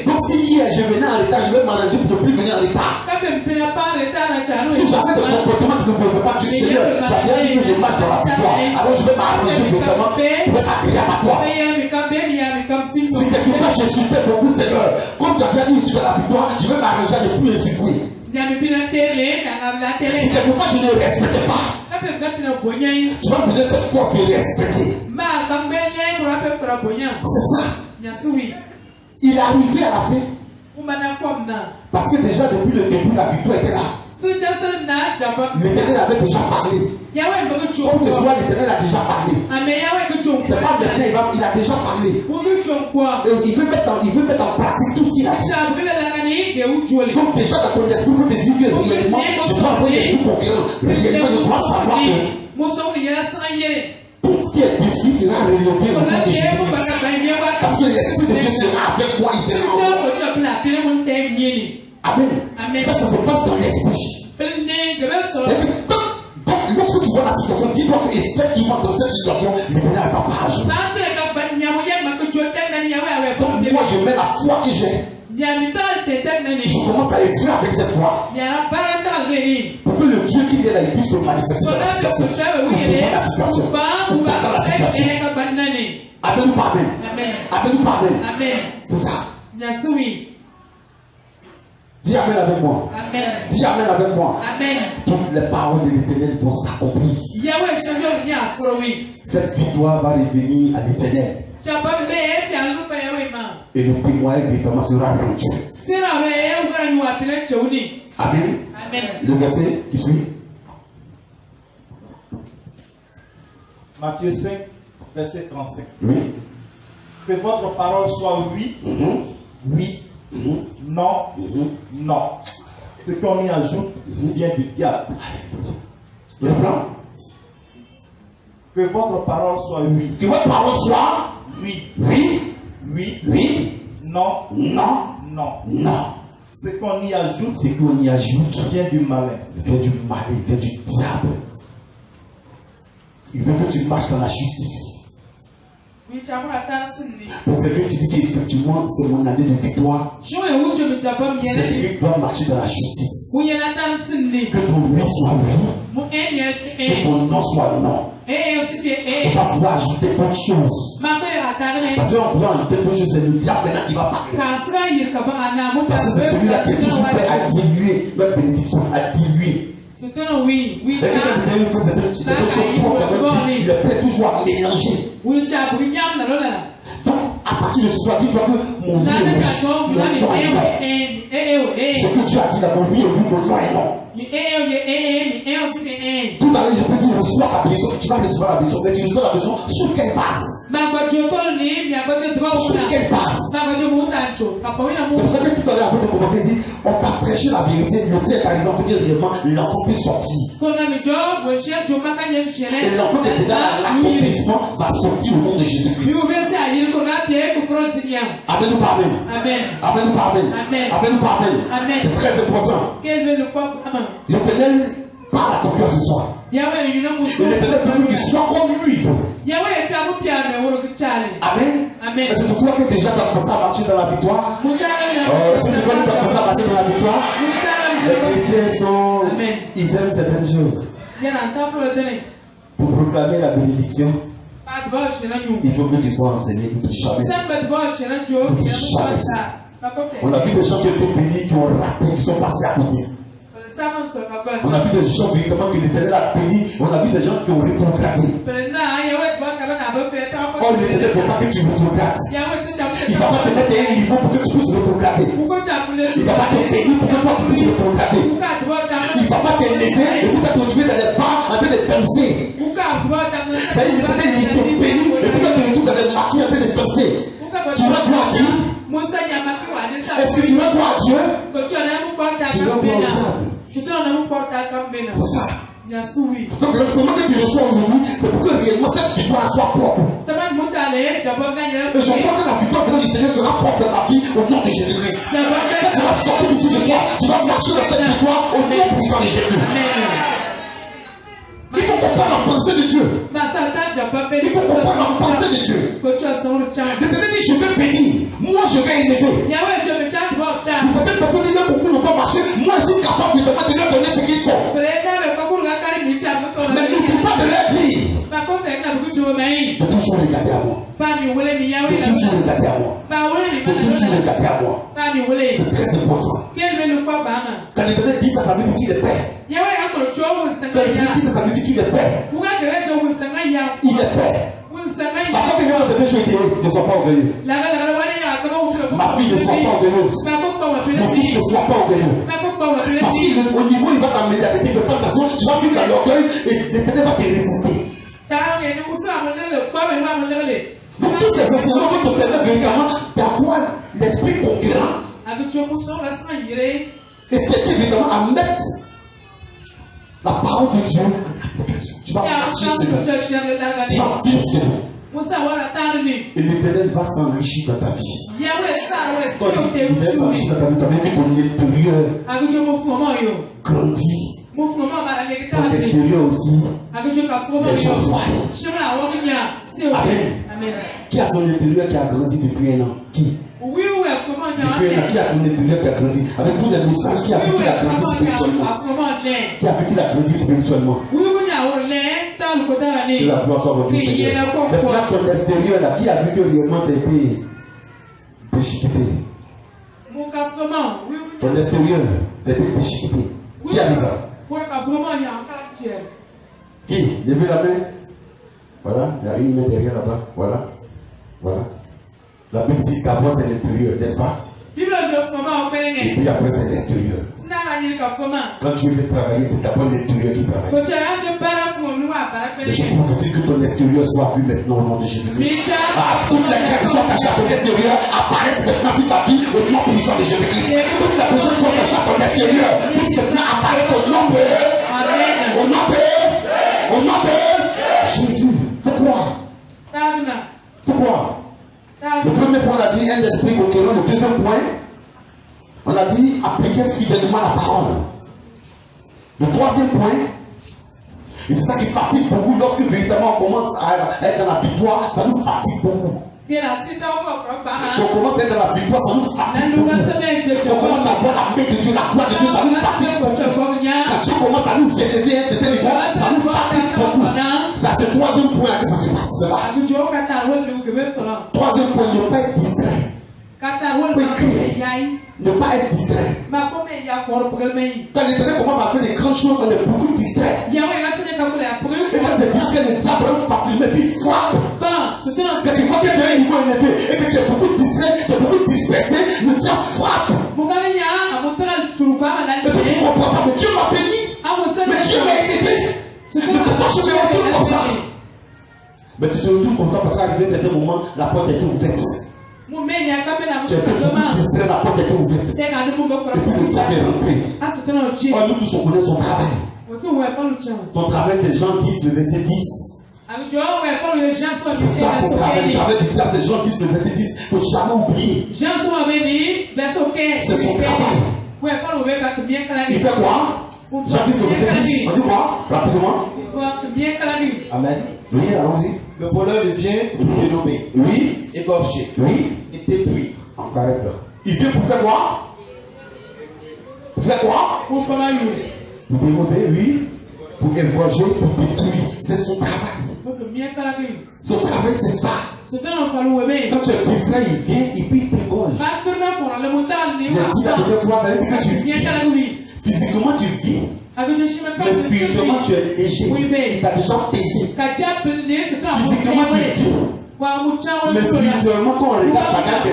Donc si hier je venais en retard, je vais m'arranger pour ne plus venir en retard. Si jamais de comportement qui ne me fait pas Dieu Seigneur, tu as bien dit que je marche dans la victoire. Alors je vais m'arranger pour être agréable à toi. Si quelque part j'insultais beaucoup Seigneur, comme tu as bien dit que tu as la victoire, je vais m'arranger à ne plus insulter. Si quelque part je ne respectais pas, tu vas me donner cette force de respecter. C'est ça. Il est arrivé à la fin. Parce que déjà depuis le début, la victoire était là. L'Éternel avait déjà parlé. Comme ce soir, l'Éternel a déjà parlé. C'est pas maintenant, il a déjà parlé. Et il veut mettre en pratique tout ce qu'il a dit. Donc déjà dans ton esprit, il faut te dire que réellement, je dois avoir des esprits conquérants. Réellement, je dois savoir que tout ce qui est défi sera relevé au nom de Jésus-Christ. Parce que l'Esprit de Dieu sera avec moi éternellement. Amen. Ça se passe dans l'esprit. Donc, lorsque tu vois la situation, dis-toi qu'effectivement dans cette situation, l'Éternel va pas agir. Donc, moi, je mets la foi que j'ai. Je commence à écrire avec cette foi. Pour que le Dieu qui vient là, il puisse se manifester dans la situation. Dans la situation. Amen ou pas amen? Amen ou pas amen? C'est ça. Dis amen avec moi. Amen. Dis amen avec moi. Amen. Toutes les paroles de l'Éternel vont s'accomplir. Cette victoire va revenir à l'Éternel. Et le témoignage évidemment sera rendu. Amen. Amen. Le verset qui suit. Matthieu 5, verset 35. Oui. Que votre parole soit oui, oui, non, non. Ce qu'on y ajoute vient du diable. Reprends. Que votre parole soit oui. Que votre parole soit Oui, oui, oui, oui, non, non, non. non. Ce qu'on y ajoute Ce qu'on y ajoute vient du malin. vient du mal, il vient du diable. Il veut que tu marches dans la justice. Pour quelqu'un qui dit qu'effectivement c'est mon année de victoire, c'est quelqu'un qui doit marcher dans la justice. Que ton oui soit oui, que ton non soit non. On va pouvoir ajouter d'autres choses. Parce qu'en voulant ajouter d'autres choses, c'est le diable maintenant qui va parler. Parce que c'est celui-là qui est toujours prêt à diluer notre bénédiction, à diluer. Il est prêt toujours à mélanger. Donc, à partir de ce soir, dis-toi que mon oui est oui, mon non est non. Ce que tu as dit là, mon oui est oui, mon non est non. Tout à l'heure, je peux dire, reçois ta bénédiction, tu vas recevoir la bénédiction, mais tu reçois la bénédiction sur quelle base? Sur quelle base? C'est pour ça que tout à l'heure, avant de commencer, il dit, on t'a prêché la vérité, le Dieu est arrivé en fait, réellement, l'enfant peut sortir. Et l'enfant qui est dans l'accomplissement va sortir au nom de Jésus-Christ. Amen ou pas amen? Amen ou pas amen? Amen ou pas amen? C'est très important. L'Éternel parle à ton cœur ce soir. Et l'Éternel veut qu'il soit comme lui. Amen. Est-ce que tu crois que déjà tu as commencé à marcher dans la victoire? Est-ce que tu crois que tu as commencé à marcher dans la victoire? Les chrétiens ils aiment certaines choses. Pour proclamer la bénédiction, il faut que tu sois enseigné pour que tu jamais. On a vu des gens qui ont été bénis, qui ont raté, qui sont passés à côté. On a vu des gens véritablement que l'Éternel a béni. On a vu des gens qui ont rétrogradé. Or, l'Éternel ne veut pas que tu rétrogrades. Il ne va pas te mettre à un niveau pour que tu puisses rétrograder. Il ne va pas te bénir pour que toi tu puisses rétrograder. Il ne va pas t'élever et puis tu vas te retrouver dans les bas en train de danser. Il va te bénir et puis tu vas te retrouver dans les maquis en train de danser. Tu vas gloire à Dieu? Est-ce que tu vas gloire à Dieu? Tu vas gloire au diable. C'est ça. Donc l'enseignement que tu reçois aujourd'hui, c'est pour que réellement cette victoire soit propre. Et je crois que la victoire du Seigneur sera propre dans ta vie au nom de Jésus-Christ. Quand tu vas sortir d'ici ce soir, tu vas marcher dans cette victoire au nom puissant de Jésus. Il faut comprendre la pensée de Dieu. Il faut comprendre la pensée de Dieu. Je te dis, je vais bénir. Moi, je vais élever. Vous savez, parce que beaucoup n'ont pas marché. Moi, je suis capable de leur donner ce qu'il faut. Mais n'oublie pas de leur dire. De toujours regarder à moi. De toujours regarder à moi. De toujours regarder à moi. C'est très important. Quand l'Éternel dit ça, ça veut dire qu'il est père. Quand l'Éternel dit ça, ça veut dire qu'il est père. Il est père. Parfois, quelqu'un va te dire, ne sois pas orgueilleux. Ma fille ne soit pas orgueilleuse. Mon fils ne soit pas orgueilleux. Parce qu'au niveau, il va t'amener à cette tentation, tu vas vivre dans l'orgueil et l'Éternel va te résister. Donc, tous ces enseignements vont te permettre véritablement d'avoir l'esprit conquérant. Et t'aider véritablement à mettre la parole de Dieu en application. Tu vas marcher dedans. Tu vas vivre selon. Et l'Éternel va s'enrichir dans ta vie. Quand l'Éternel va s'enrichir dans ta vie, ça veut dire que ton intérieur grandit. Ton extérieur aussi. Les gens voient. Amen. Qui a ton intérieur qui a grandi depuis un an? Qui? Depuis un an, qui a son intérieur qui a grandi? Avec tous les messages qui a vu qu'il a grandi spirituellement. Qui a vu qu'il a grandi spirituellement. Que la gloire soit votre Seigneur. Maintenant, ton extérieur là, qui a vu que réellement c'était déchiqueté? Ton extérieur, c'était déchiqueté. Qui a vu ça? Qui? Levez la main. Voilà, il y a une main derrière là-bas. Voilà. Voilà. La Bible dit d'abord c'est l'intérieur, n'est-ce pas? Et puis après c'est l'extérieur. Quand tu veux travailler, c'est d'abord l'intérieur qui travaille. Mais je peux vous dire que ton extérieur soit vu maintenant au nom de Jésus-Christ. Toutes les grâces qui sont cachées à ton extérieur apparaissent maintenant dans ta vie au nom puissant de Jésus-Christ. Toutes les personnes qui sont cachées à ton extérieur puissent maintenant apparaître au nom de Jésus. Pourquoi? Pourquoi? Le premier point, on a dit un esprit conquérant. Le deuxième point, on a dit appliquer fidèlement la parole. Le troisième point, et c'est ça qui fatigue beaucoup lorsque véritablement on commence à être dans la victoire, ça nous fatigue beaucoup. On commence à être dans la victoire, ça nous fatigue beaucoup. On commence à voir la paix de Dieu, la gloire de Dieu, ça nous fatigue beaucoup. Quand tu commences à nous élever à un certain niveau, ça nous fatigue beaucoup. C'est à ce troisième point que ça se passe. Troisième point, ne pas être distrait. Ne pas être distrait. Quand l'Éternel commence à faire des grandes choses, on est beaucoup distrait. Et quand tu es distrait, le diable facilement, puis il frappe. Quand tu vois que tu as un niveau élevé et que tu es beaucoup distrait, tu es beaucoup dispersé, le diable frappe. Et tu ne comprends pas, mais Dieu m'a béni. Mais Dieu m'a élevé. Mais pourquoi je me retrouve comme ça? Mais tu te retrouves comme ça parce qu'à un certain moment, la porte était ouverte. Tu es beaucoup distrait, la porte était ouverte. Et puis le diable est rentré. Oh, nous tous on connaît son travail. Son travail, c'est Jean 10, le verset 10. C'est ça son travail. Le travail du diable, c'est Jean 10, le verset 10. Il ne faut jamais oublier. C'est son travail. Il fait quoi? Jean 10, le verset 10. On dit quoi? Rapidement. Amen. Oui, allons-y. Le voleur vient pour dénommer, oui, égorger, oui, et détruire. On s'arrête là. Il vient pour faire quoi? Pour faire quoi? Pour dénommer, oui. Pour égorger, pour détruire. C'est son travail. Son travail, c'est ça. Quand tu es distrait, il vient et puis il t'égorge. J'ai dit la dernière fois, que tu viens. Physiquement, tu vis. Mais spirituellement, tu es léger. Il t'a déjà pesé. Physiquement, tu vis. Mais spirituellement, quand on regarde ta cage,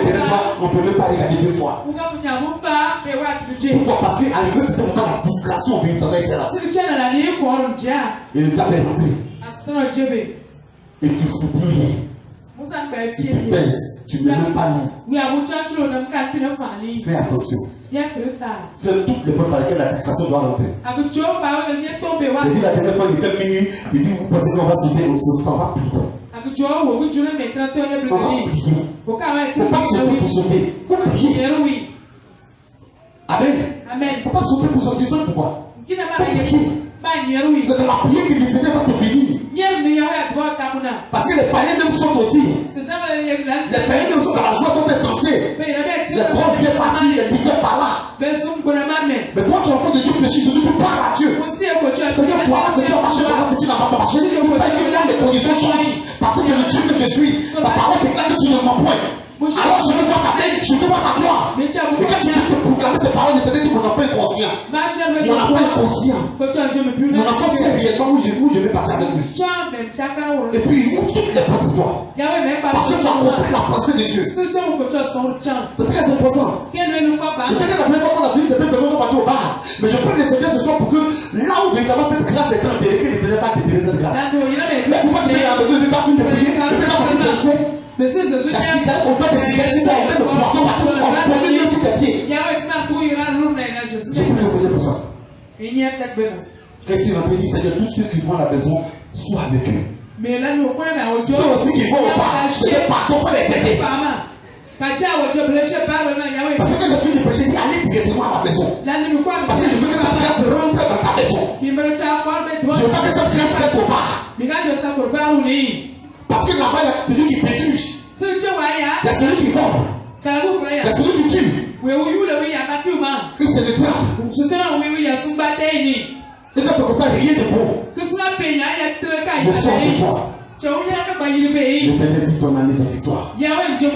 on ne peut même pas regarder deux fois. Pourquoi? Parce qu'à l'arrivée, c'était moment la distraction véritablement était là. Et le diable est rentré. Et tu ne fous plus rien. Tu te pèses. Tu ne mets même pas nous. Fais attention. Fais toutes les portes par lesquelles la distraction doit rentrer. Et puis la dernière fois, il était minuit, il dit, vous pensez qu'on va sauter, on va plier. On va plier. Il ne faut pas sauter pour sauter. Il faut plier. Amen. Il ne faut pas sauter pour sauter. Pourquoi? Pour plier. C'est de la prière que l'Éternel va te bénir. Parce que les païens même sont aussi. Les païens même sont dans la joie, sont intensés. Les bronzes viennent passer, les liqueurs par là. Mais quand tu es enfant de Dieu, tu ne peux pas à Dieu. Seigneur, toi, Seigneur, marche là, c'est qui n'a pas marché. Il faut que là, les conditions changent. Parce que le Dieu que je suis, ta parole déclare que tu ne m'en point. Alors je veux voir ta tête, je veux voir ta gloire. Et quand tu peux proclamer ces paroles, je te dis que mon enfant est conscient. Mon enfant est conscient. Mon enfant fait réellement où je vais passer avec lui. Et puis il ouvre toutes les portes pour toi. Parce que tu as compris la pensée de Dieu. C'est très important. Peut-être la première fois qu'on a pris certaines personnes sont parties au bar. Mais je prie le Seigneur ce soir pour que là où véritablement cette grâce est enterrée, que l'Éternel va déterrer cette grâce. Mais pourquoi tu es à deux de ta fille de prier, de ta fille de danser? On doit décider ça, on doit pouvoir on doit tout à pied. Je prie le Seigneur pour ça. Quelqu'un m'a dit, Seigneur, tous ceux qui vont à la maison, sois avec eux. Ceux aussi qui vont au bar, je ne pas, on va les aider. Parce que je suis de péché, il allait directement à la maison. Parce que je veux que ça rentre dans ta maison. Je veux pas que ça reste au bar. Parce que là-bas, il y a celui qui pétruche. Il y a celui qui vole. Il y a celui qui tue. Et c'est le diable. Et quand c'est comme ça, rien de bon. Je sors de toi. L'Éternel dit ton année de victoire. L'Éternel dit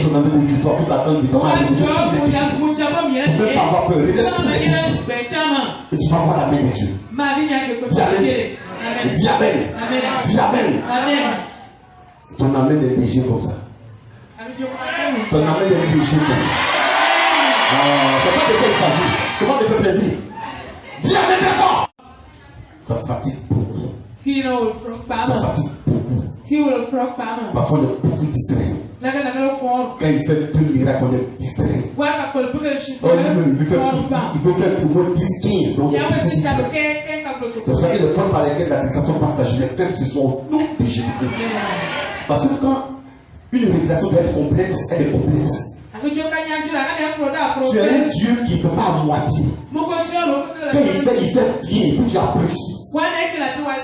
ton année de victoire. Tout attendre du temps. Tu ne peux pas avoir peur. Et tu vas avoir la main de Dieu. Dis Amen. Dis Amen. Ton amen est léger comme ça. Ton amen est léger comme ça. C'est pas de faire s'agir. C'est pas de faire plaisir. Dis Amen très fort. Ça fatigue beaucoup. Ça fatigue beaucoup. Parfois on est beaucoup distrait. Quand il fait 2 miracles, on est distrait. Il veut faire pour moi 10, 15. Donc, c'est pour ça que le point par lequel la distraction passe à Genève, ce sont au nom de Jésus-Christ. Parce que quand une révélation doit être complète, elle est complète. Tu es un Dieu qui ne fait pas à moitié. Quand il fait bien, puis tu apprécies.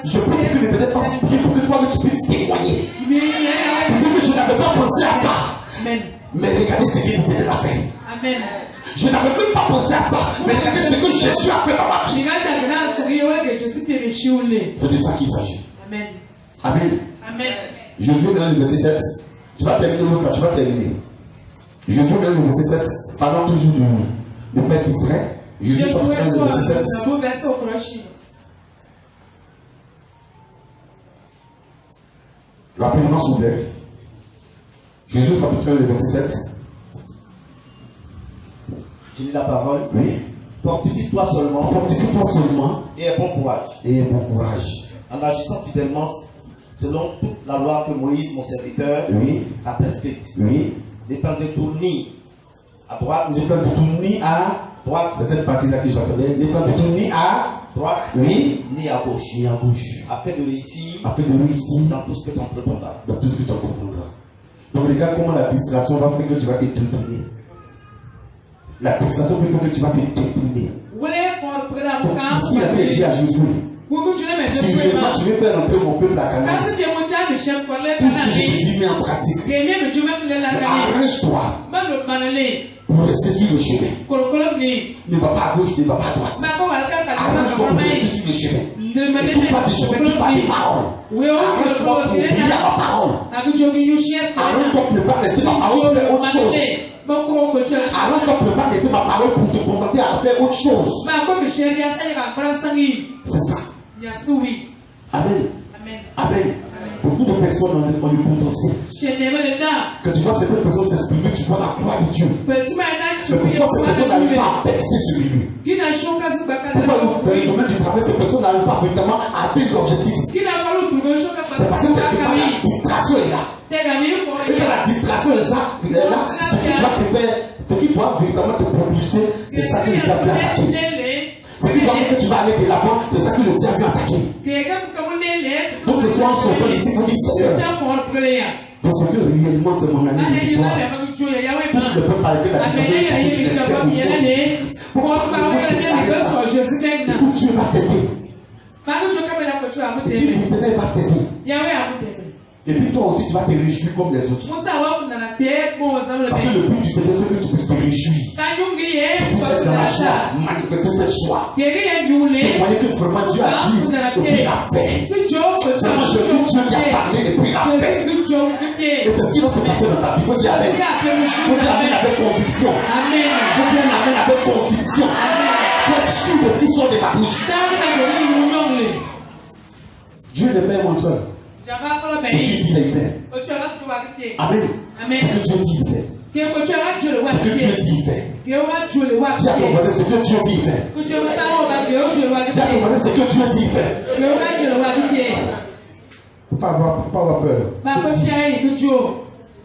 Je prie que l'Éternel fasse prier pour que toi tu puisses témoigner. Parce que je n'avais pas pensé à ça. Mais regardez ce qu'il l'Éternel a fait. Je n'avais même pas pensé à ça. Mais regardez ce que Jésus a fait dans ma vie. C'est de ça qu'il s'agit. Amen. Jésus 1, verset 7. Tu vas terminer l'autre là, tu vas terminer. Jésus 1, verset 7. Parlant toujours du père distrait. Jésus chapitre 1, verset 7. Rapidement, s'il vous plaît. Jésus chapitre 1, verset 7. Je lis la parole. Oui. Fortifie-toi seulement. Fortifie-toi seulement. Et aie bon courage. Et bon courage. En agissant fidèlement selon toute la loi que Moïse, mon serviteur, a prescrite. Oui. N'étant détourné à droite. N'étant détourné à droite. C'est cette partie-là que j'attendais. N'étant détourné à droite. Oui. Ni à gauche. Ni à gauche. Afin de réussir. Afin de réussir. Dans tout ce que tu entreprendras. Dans tout ce que tu entreprendras. Donc regarde comment la distraction va faire que tu vas te détourner. La distraction peut faire que tu vas te détourner. Donc ici, il a dit à Jésus. Si vraiment tu veux faire un peu mon peuple à Canaan, tout ce que je te dis, mets en pratique. Arrange-toi pour rester sur le chemin. Ne va pas à gauche, ne va pas à droite. Arrange-toi pour rester sur le chemin. Ne quitte pas de chemin, quitte pas des paroles. Arrange-toi pour dire ma parole. Arrange-toi pour ne pas laisser ma parole faire autre chose. Arrange-toi pour ne pas laisser ma parole pour te contenter à faire autre chose. C'est ça. Amen. Amen. Beaucoup de personnes ont le potentiel. Quand tu vois certaines personnes s'exprimer, tu vois la gloire de Dieu. Mais pourquoi ces personnes n'arrivent pas à percer sur lui? Pourquoi dans le domaine du travail, ces personnes n'arrivent pas véritablement à atteindre l'objectif? C'est parce que la distraction est là. Et quand la distraction est là, ce qui doit véritablement te propulser, c'est ça que le diable a attaqué. Ce qui doit faire que tu vas aller de l'avant, c'est ça que le diable a attaqué. Donc ce soir, on s'entend ici, on dit Seigneur. Donc ce que réellement c'est mon ami de victoire. Pour ne pas parler de la distraction, Écoute, Dieu va t'aider. L'éternel va t'aider. Et puis toi aussi, tu vas te réjouir comme les autres. Parce que le but du Seigneur, c'est que tu puisses te réjouir. Tu puisses être dans la joie, manifester cette joie. Témoigner que vraiment Dieu a dit, et puis il a fait. Vraiment, je suis Dieu qui a parlé, et puis il a fait. Et c'est ce qui va se passer dans ta vie. Il faut dire Amen. Il faut dire Amen avec conviction. Il faut dire Amen avec conviction. Il faut être sûr de ce qui sort de ta bouche. Dieu ne met moi seul. Ce qu'il dit, il fait. Amen. Ce que Dieu dit, il fait. Ce que Dieu dit, il fait. Dis à ton voisin, ce que Dieu dit, il fait. Dis à ton voisin, ce que Dieu dit, il fait. Il ne faut pas avoir peur.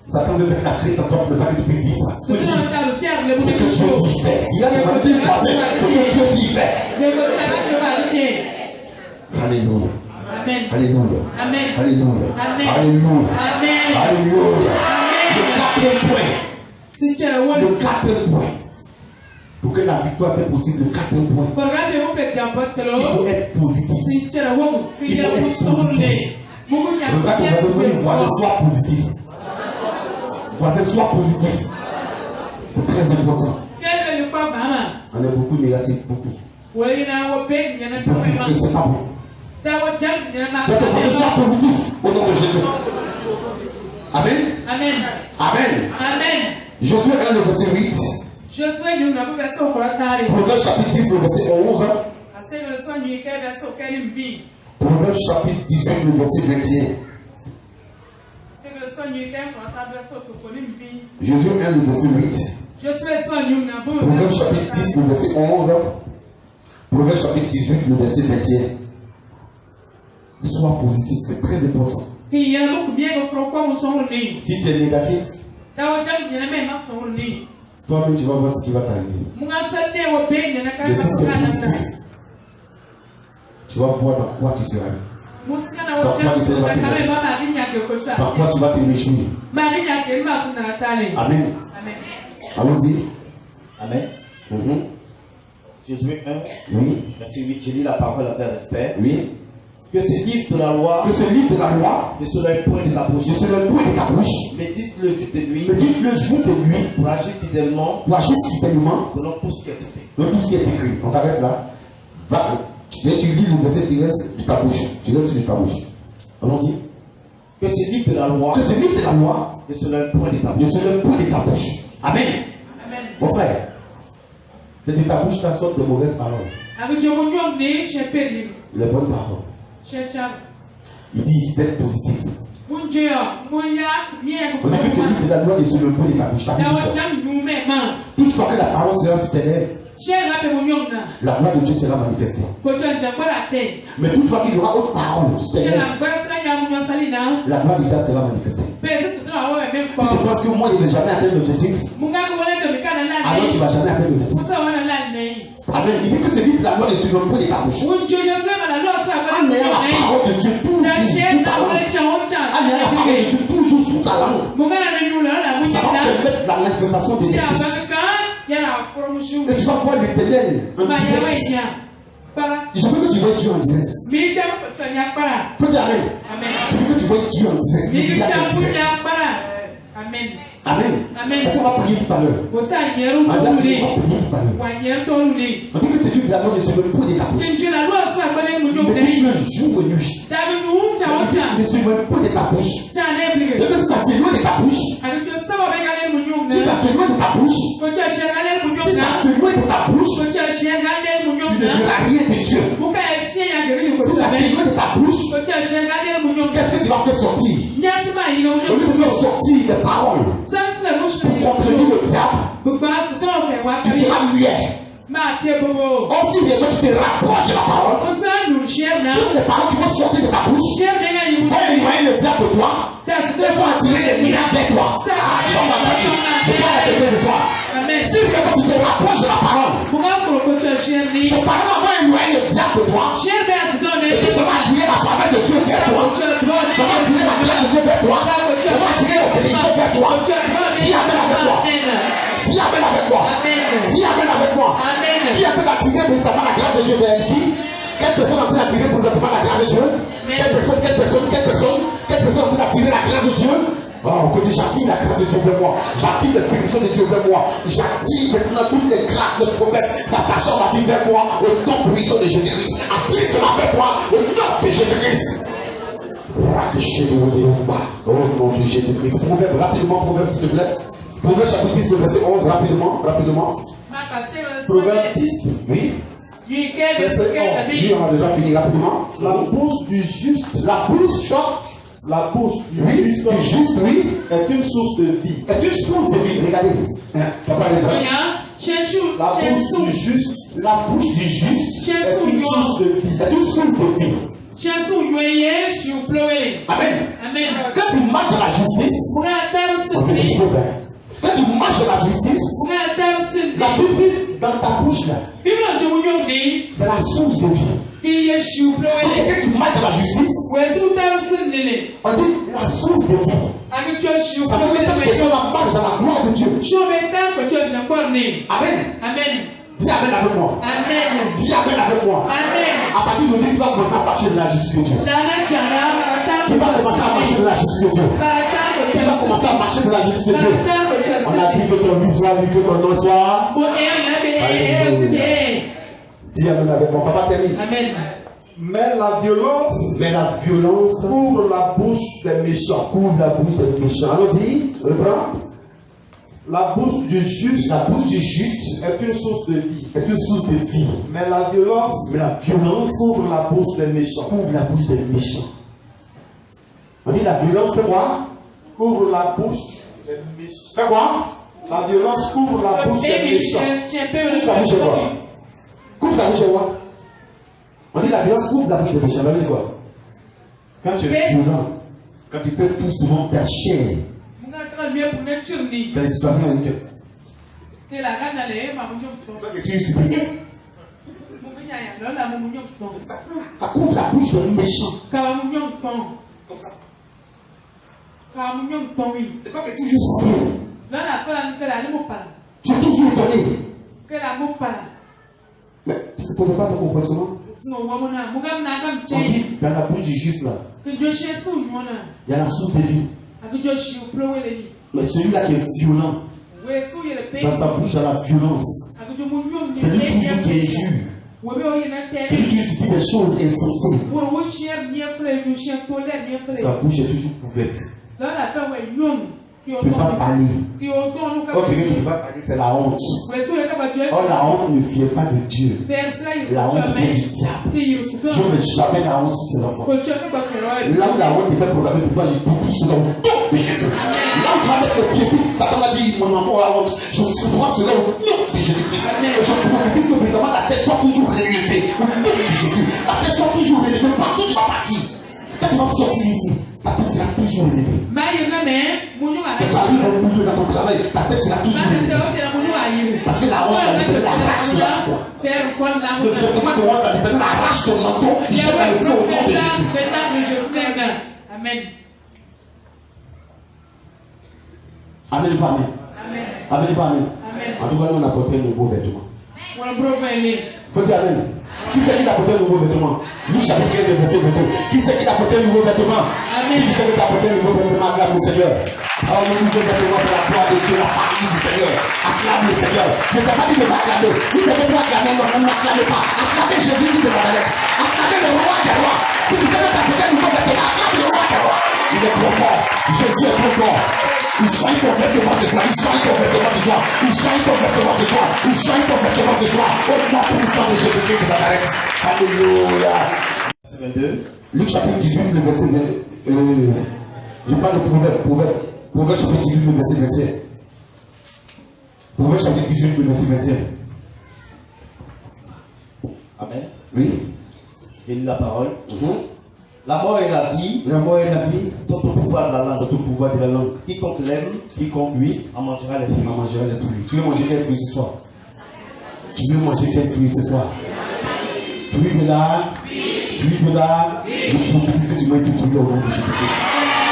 Satan veut mettre la crainte en toi pour ne pas que tu puisses dire ça. Ce que Dieu dit, il fait. Dis à ton voisin, ce que Dieu dit, il fait. Alléluia. Amen. Alléluia. Amen. Alléluia. Amen. Alléluia. Amen. Alléluia. Amen. Le quatrième point. Le quatrième point. Pour que la victoire soit possible, le quatrième point. Il faut être positif. Il faut être positif. Regarde, on va devenir voisin, sois positif. Voisin, sois positif. C'est très important. On est beaucoup négatif, beaucoup. Et c'est pas bon. Sois positif au nom de Jésus. Amen. Amen. Amen. Amen. Josué 1, le verset 8. Proverbe chapitre 10, le verset 11. Proverbe chapitre 18, le verset 21. Josué 1, le verset 8. Proverbe chapitre 10, le verset 11. Proverbe chapitre 18, le verset 21. Sois positif, c'est très important. Si tu es négatif, toi-même tu vas voir ce qui va t'arriver. Mais si tu es positif, tu vas voir dans quoi tu seras. Dans quoi tu vas te réjouir. Dans quoi tu vas te réjouir. Amen. Allons-y. Amen. Josué 1, Oui. verset 8, je lis la parole avec respect. Oui. Que ce livre de la loi Que ce livre de la loi ne soit le point de ta bouche. ne soit le point de ta bouche. Médite-le jour de nuit Mais dites-le jour de nuit pour agir fidèlement pour agir fidèlement selon tout ce qui est écrit. dans tout ce qui est écrit. On t'arrête là. Tu lis le verset, tu restes de ta bouche. Tu restes de ta bouche. Allons-y. Que ce livre de la loi Que ce livre de la loi ne soit le point de ta ne bouche. soit le point de ta bouche. Amen. Amen. Mon frère, c'est de ta bouche ta sorte de mauvaises paroles. Les bonnes paroles. Il dit ici d'être positif. On dit que ce livre de la loi est sur le point de ta bouche. Toutefois que la parole sera sur tes lèvres, la gloire de Dieu sera manifestée. Mais toutefois qu'il y aura autre parole sur tes lèvres, la gloire de Dieu sera manifestée. Si tu penses que moi je ne vais jamais atteindre l'objectif, alors tu ne vas jamais atteindre l'objectif. Amen. Il dit que ce livre de la loi est sur le point de ta bouche. En ayant la parole de Dieu toujours sous ta langue. En ayant la parole de Dieu toujours sous ta langue. Ça va permettre la manifestation de l'esprit. Et tu vas voir l'Éternel en direct. Je veux que tu vois Dieu en direct. Peux dire Amen. Je veux que tu vois Dieu en direct. Amen. Amen. Est-ce qu'on va prier tout à l'heure? On va prier tout à l'heure. On dit que c'est lui de la loi de se le point de ta bouche. Mais dit le jour et nuit. Ne se le point de ta bouche. Et que ça s'éloigne de ta bouche. Si ça s'éloigne de ta bouche. Si ça s'éloigne de ta bouche. Tu ne verras rien de Dieu. Si ça s'éloigne de ta bouche. Qu'est-ce que tu vas faire sortir? Au lieu de faire sortir des paroles pour contredire le diable, tu seras muet. Au fil des autres, tu te rapproches de la parole. Toutes les paroles qui vont sortir de ta bouche vont éloigner le diable de toi et vont attirer les miracles avec toi. Je parle à quelqu'un de toi. Si tu te rapproches de la parole, ces paroles vont éloigner le diable de toi. Et puis ça va attirer la faveur de Dieu vers toi. Ça va attirer la grâce de Dieu vers toi. va attirer la bénédiction vers toi. Dis Amen avec moi. Dis Amen avec moi. Dis Amen avec moi. Qui a fait attirer véritablement la grâce de Dieu vers qui? Quelle personne est en train d'attirer véritablement la grâce de Dieu? Quelle personne est en train d'attirer la grâce de Dieu? Oh, on peut dire j'attire la grâce de Dieu vers moi. J'attire les bénédictions de Dieu vers moi. J'attire maintenant toutes les grâces de promesses s'attachant à la vie vers moi au nom puissant de Jésus-Christ. Attire cela vers moi au nom de Jésus-Christ. Au nom de Jésus-Christ. Proverbe, rapidement, Proverbe s'il te plaît. Proverbe chapitre 10, verset 11, rapidement. Proverbe 10. Oui. Verset 11. Oui, on a déjà fini rapidement. La bouche du juste. La bouche chante. La bouche du Oui, juste. du juste, oui. Est une source de vie. Est une source de vie. Regardez. Papa, regardez. La bouche du juste. La bouche du juste Est une source de vie. est une source de vie. Amen. Quand tu marches dans la justice, c'est ce qu'il faut faire. Quand tu marches dans la justice, la Bible dit dans ta bouche là, c'est la source de vie. Quand quelqu'un qui marche dans la justice, on dit la source de vie. Ça veut dire que cette personne marche dans la gloire de Dieu. Amen. Dis Amen avec moi. Dis Amen avec moi. À partir de aujourd'hui, tu vas commencer à marcher dans la justice de Dieu. Tu vas commencer à marcher dans la justice de Dieu. Tu vas commencer à marcher dans la justice de Dieu. On a dit que ton vie soit, que ton nom soit. Dis Amen avec moi. Papa termine. Mais la violence couvre la bouche des méchants. Couvre la bouche des méchants. Allons-y, reprends. La bouche du juste est une source de vie. Est une source de vie. Mais la violence couvre la bouche des méchants. Couvre la bouche des méchants. On dit la violence fait quoi? Couvre la bouche des méchants. Fait quoi? La violence couvre la bouche des méchants. Couvre la bouche de quoi? Couvre la bouche de quoi? On dit la violence couvre la bouche des méchants. Ça veut dire quoi? Quand tu es violent, quand tu fais tout souvent ta chair, dans les situations dans lesquelles tu es supplié, ça couvre la bouche des méchants. Comme ça. C'est pas que tu es toujours supplié. Tu es toujours étonné. Mais tu ne connais pas ton comportement. On dit dans la bouche du juste là, il y a la source de vie. Mais celui-là qui est violent, dans ta bouche, il y a la violence. C'est lui toujours qui injure. C'est lui qui dit des choses insensées. Sa bouche est toujours couverte. Tu ne peux pas parler. Quand quelqu'un ne peut pas parler, c'est la honte. Or, la honte ne vient pas de Dieu. La honte vient du diable. Dieu ne jamais la honte sur ses enfants. Là où la honte était programmée pour toi, il beaucoup sur le nom de Jésus. Là où tu vas mettre le pied, Satan va dire mon enfant a honte. Je vois cela au nom de Jésus-Christ. Et je prophétise que vraiment la tête soit toujours relevée. Au nom de Jésus. La tête soit toujours relevée. Partout tu vas partir. Quand tu vas sortir ici, ta tête sera toujours relevée. Quand tu arrives au milieu dans ton travail, ta tête sera toujours relevée. Parce que la honte, la arrache sur la foi. Le vêtement de honte, la arrache ton menton, il sera le feu au nom de Jésus. Amen. Amen, pas amen. Amen, pas amen. En tout cas, on a apporté un nouveau vêtement. Faut dire amen. Qui c'est qui t'a apporté un nouveau vêtement? Nous, chapitre 15, verset 22. Qui c'est qui t'a apporté un nouveau vêtement? Qui c'est qui t'a apporté un nouveau vêtement? Acclame le Seigneur. Alors, le nouveau vêtement, c'est la gloire de Dieu, la famille du Seigneur. Acclame le Seigneur. Je ne sais pas qui te va acclamer. Vous devez pas acclamer, non, ne m'acclamez pas. Acclamez Jésus qui te va aller. Acclamez le roi des rois. Si vous savez t'apporter un nouveau vêtement, acclamez le roi des rois. Il est trop fort. Jésus est trop fort. Il chante complètement de toi, il chante complètement de toi, il chante complètement de toi, il chante complètement de toi. Au nom puissant de Jésus-Christ de Nazareth. Alléluia. 22. Luc chapitre 18, le verset 20. Je parle de Proverbe chapitre 18, le verset 21. Proverbe chapitre 18, le verset 21. Amen. Oui. J'ai lu la parole. La mort et la vie sont au pouvoir de la langue. Sont au pouvoir de la langue. Quiconque l'aime, Quiconque lui en mangera les fruits. en mangera les fruits. Tu veux manger quel fruit ce soir? Tu veux manger quel fruit ce soir? Fruit de l'âme. Fruit de l'âme. Je prophétise que tu manges ce fruit au nom de Jésus-Christ.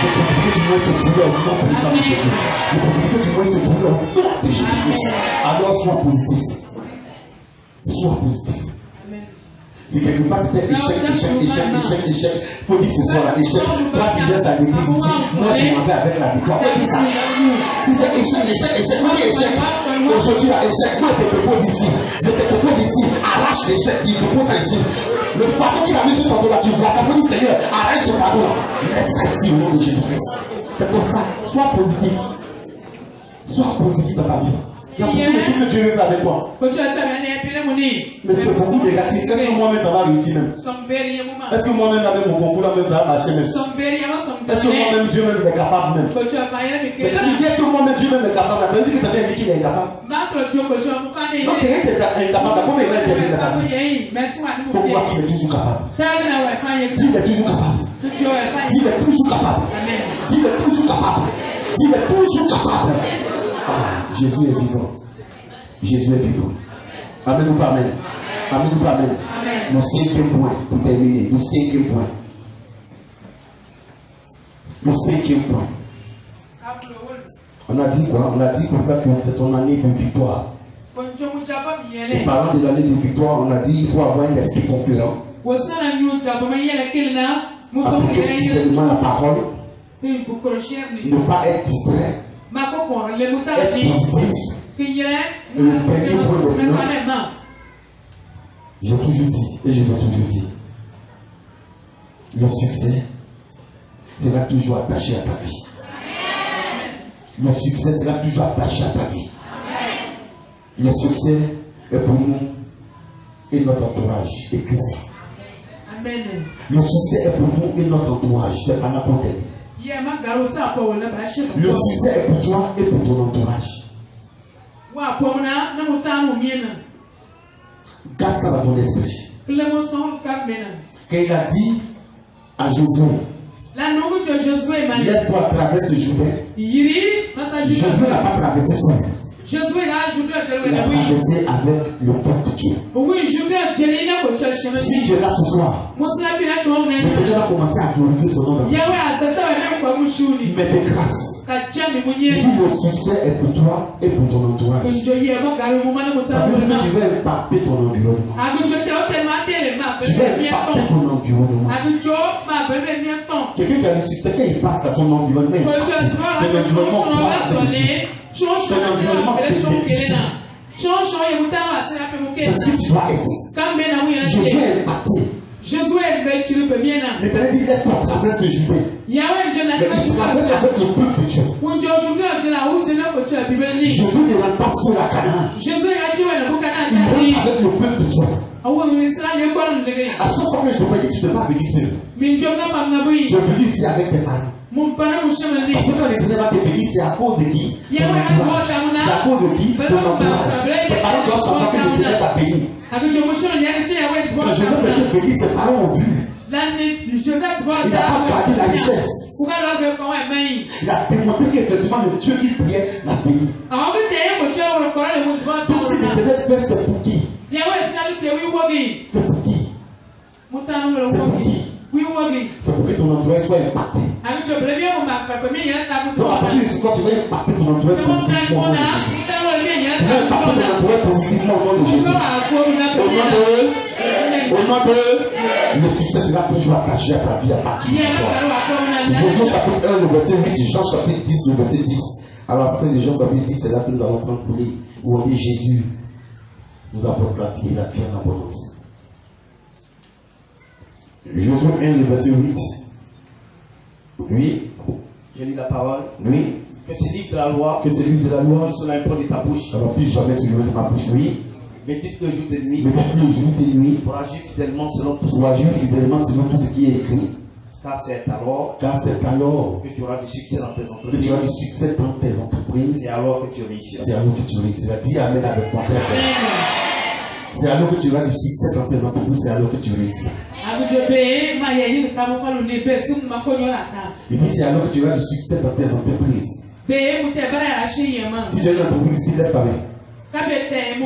Je profite que tu vois ce fruit au nom puissant de Jésus. Je profite que tu vois ce fruit au nom de Jésus. Alors sois positif. Sois positif. Si quelque part c'était échec, il faut dire ce soir là, échec. Toi tu laisses à l'église ici, moi je m'en vais avec la victoire. Faut dire ça. Si c'est échec, faut dire échec. Aujourd'hui là, échec, moi je te propose ici. Je te propose ici, arrache l'échec, tu proposes ça ici. Le fardeau qui a mis sur ton dos là, tu vois, tu dis Seigneur, arrête ce fardeau là. Laisse ça ici au nom de Jésus-Christ. C'est comme ça, sois positif. Sois positif dans ta vie. Il y a beaucoup de choses que Dieu veut faire avec toi. Mais tu es beaucoup négatif. Est-ce que moi-même ça va réussir même? Est-ce que moi-même avec mon concours là même ça va marcher même? Est-ce que moi-même Dieu même est capable même? Mais quand tu dis est-ce que moi-même Dieu même est capable, ça veut dire que tu as bien dit qu'il est incapable. Donc quelqu'un qui est incapable, comment il va être incapable? Il faut croire qu'il est toujours capable. Dis il est toujours capable. Dis il est toujours capable. Dis il est toujours capable. Dis il est toujours capable. Ah, Jésus est vivant. Jésus est vivant. Amen ou pas amen? Amen ou pas amen? Le cinquième point pour terminer. Le cinquième point. Le cinquième point. On a dit quoi? On a dit comme ça que c'est ton année de victoire. En parlant de l'année de victoire, on a dit qu'il faut avoir un esprit concurrent. Appliquer fidèlement la parole. Ne pas être distrait. Être positif. Et le dernier point, j'ai toujours dit et je vais toujours dire, le succès sera toujours attaché à ta vie. Le succès sera toujours attaché à ta vie. Le succès est pour nous et notre entourage. Écris ça. Le succès est pour nous et notre entourage. C'est pas n'importe quel. Le succès est pour toi et pour ton entourage. Garde ça dans ton esprit. Quand il a dit à Josué, lève-toi, traverse le Jourdain. Josué n'a pas traversé seul. Il a traversé avec le peuple de Dieu. Si Dieu est là ce soir, le va commencer à glorifier son nom. Mais de grâce. Il dit le succès est pour toi et pour ton entourage. Ça veut dire que tu vas impacter ton environnement. Tu vas impacter ton environnement. Quelqu'un qui a le succès, quand il passe à son environnement, c'est l'environnement c'est l'environnement bénéfique. C'est ce que tu dois être. Je vais impacter. L'Éternel dit laisse-toi traverser le Jourdain. Mais tu traverses avec le peuple de Dieu. Jésus ne rentre pas sur la Canaan. Il rentre avec le peuple de Dieu. À chaque fois que je te vois, tu ne peux pas venir seul. Je veux venir ici avec tes parents. Parce que quand l'Éternel va te bénir, c'est à cause de qui? Ton entourage. C'est à cause de qui? Ton entourage. Tes parents doivent savoir que l'Éternel t'a béni. Quand je veux te bénir, ses parents ont vu. Il n'a pas gardé la richesse. Il a démontré qu'effectivement le Dieu qui priait l'a béni. Donc si l'Éternel fait, c'est pour qui? C'est pour qui? C'est pour qui? C'est pour que ton entourage soit impacté. Donc à partir de ce soir, tu vas impacter ton entourage positivement au nom de Jésus. Tu vas impacter ton entourage positivement au nom de Jésus. Au nom de le succès sera toujours attaché à ta vie à partir de ce soir. Josué chapitre 1, le verset 8, Jean chapitre 10, le verset 10. À la fin de Jean chapitre 10, c'est là que nous allons prendre pour lui, où on dit Jésus nous apporte la vie en abondance. Josué 1, le verset 8. Oui. Je lis la parole. Oui. Que ce livre de la loi. Que ce livre de la loi. Ne soit l'impôt de ta bouche. Ça ne va plus jamais se lever de ma bouche. Oui. Médite le jour et nuit. Médite le jour et nuit. Pour agir fidèlement selon tout ce qui est écrit. Car c'est alors. Que tu auras du succès dans tes entreprises. Que tu auras du succès dans tes entreprises. C'est alors que tu réussiras. C'est alors que tu réussiras. Dis Amen avec moi très fort. C'est alors que tu auras du succès dans tes entreprises. C'est alors que tu réussiras. Il dit c'est alors que tu auras du succès dans tes entreprises. Si tu as une entreprise ici, lève ta main. Si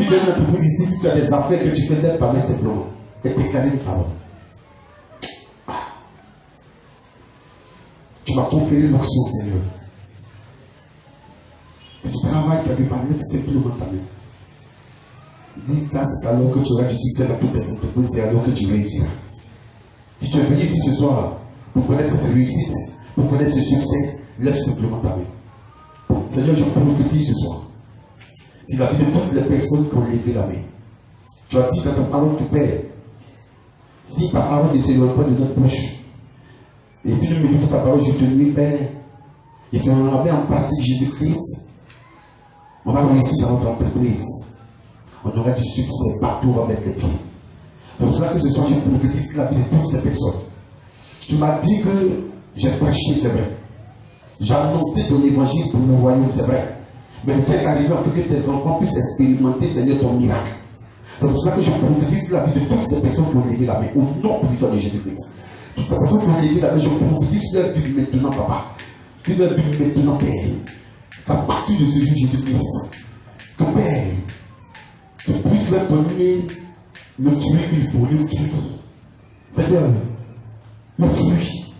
tu as une entreprise ici, si tu as des affaires que tu fais, lève ta main simplement. Et déclare une parole. Tu Tu vas conférer l'onction, Seigneur. Que tu travailles quelque part, laisse simplement ta main. Dis, là, c'est alors que tu auras du succès dans toutes tes entreprises, c'est alors que tu réussiras. Si tu es venu ici ce soir pour connaître cette réussite, pour connaître ce succès, lève simplement ta main. Seigneur, je prophétise ce soir. C'est la vie de toutes les personnes qui ont levé la main. Tu as dit dans ta parole que Père, si ta parole ne s'éloigne pas de notre bouche, et si nous mettons ta parole, je te nuis, Père, et si on en met en pratique Jésus-Christ, on va réussir dans notre entreprise. On aura du succès partout où on va mettre les pieds. C'est pour cela que ce soir, je prophétise la vie de toutes ces personnes. Tu m'as dit que j'ai prêché, c'est vrai. J'ai annoncé ton évangile pour le royaume, c'est vrai. Mais le temps est arrivé afin que tes enfants puissent expérimenter, Seigneur, ton miracle. C'est pour cela que je prophétise la vie de toutes ces personnes qui ont levé la main, au nom puissant de Jésus-Christ. Toutes ces personnes qui ont levé la main, je prophétise leur vie maintenant, papa. Que leur vie maintenant, Père. Qu'à partir de ce jour, Jésus-Christ, que Père, tu puisses leur donner le fruit qu'il faut, le fruit. Seigneur, le fruit,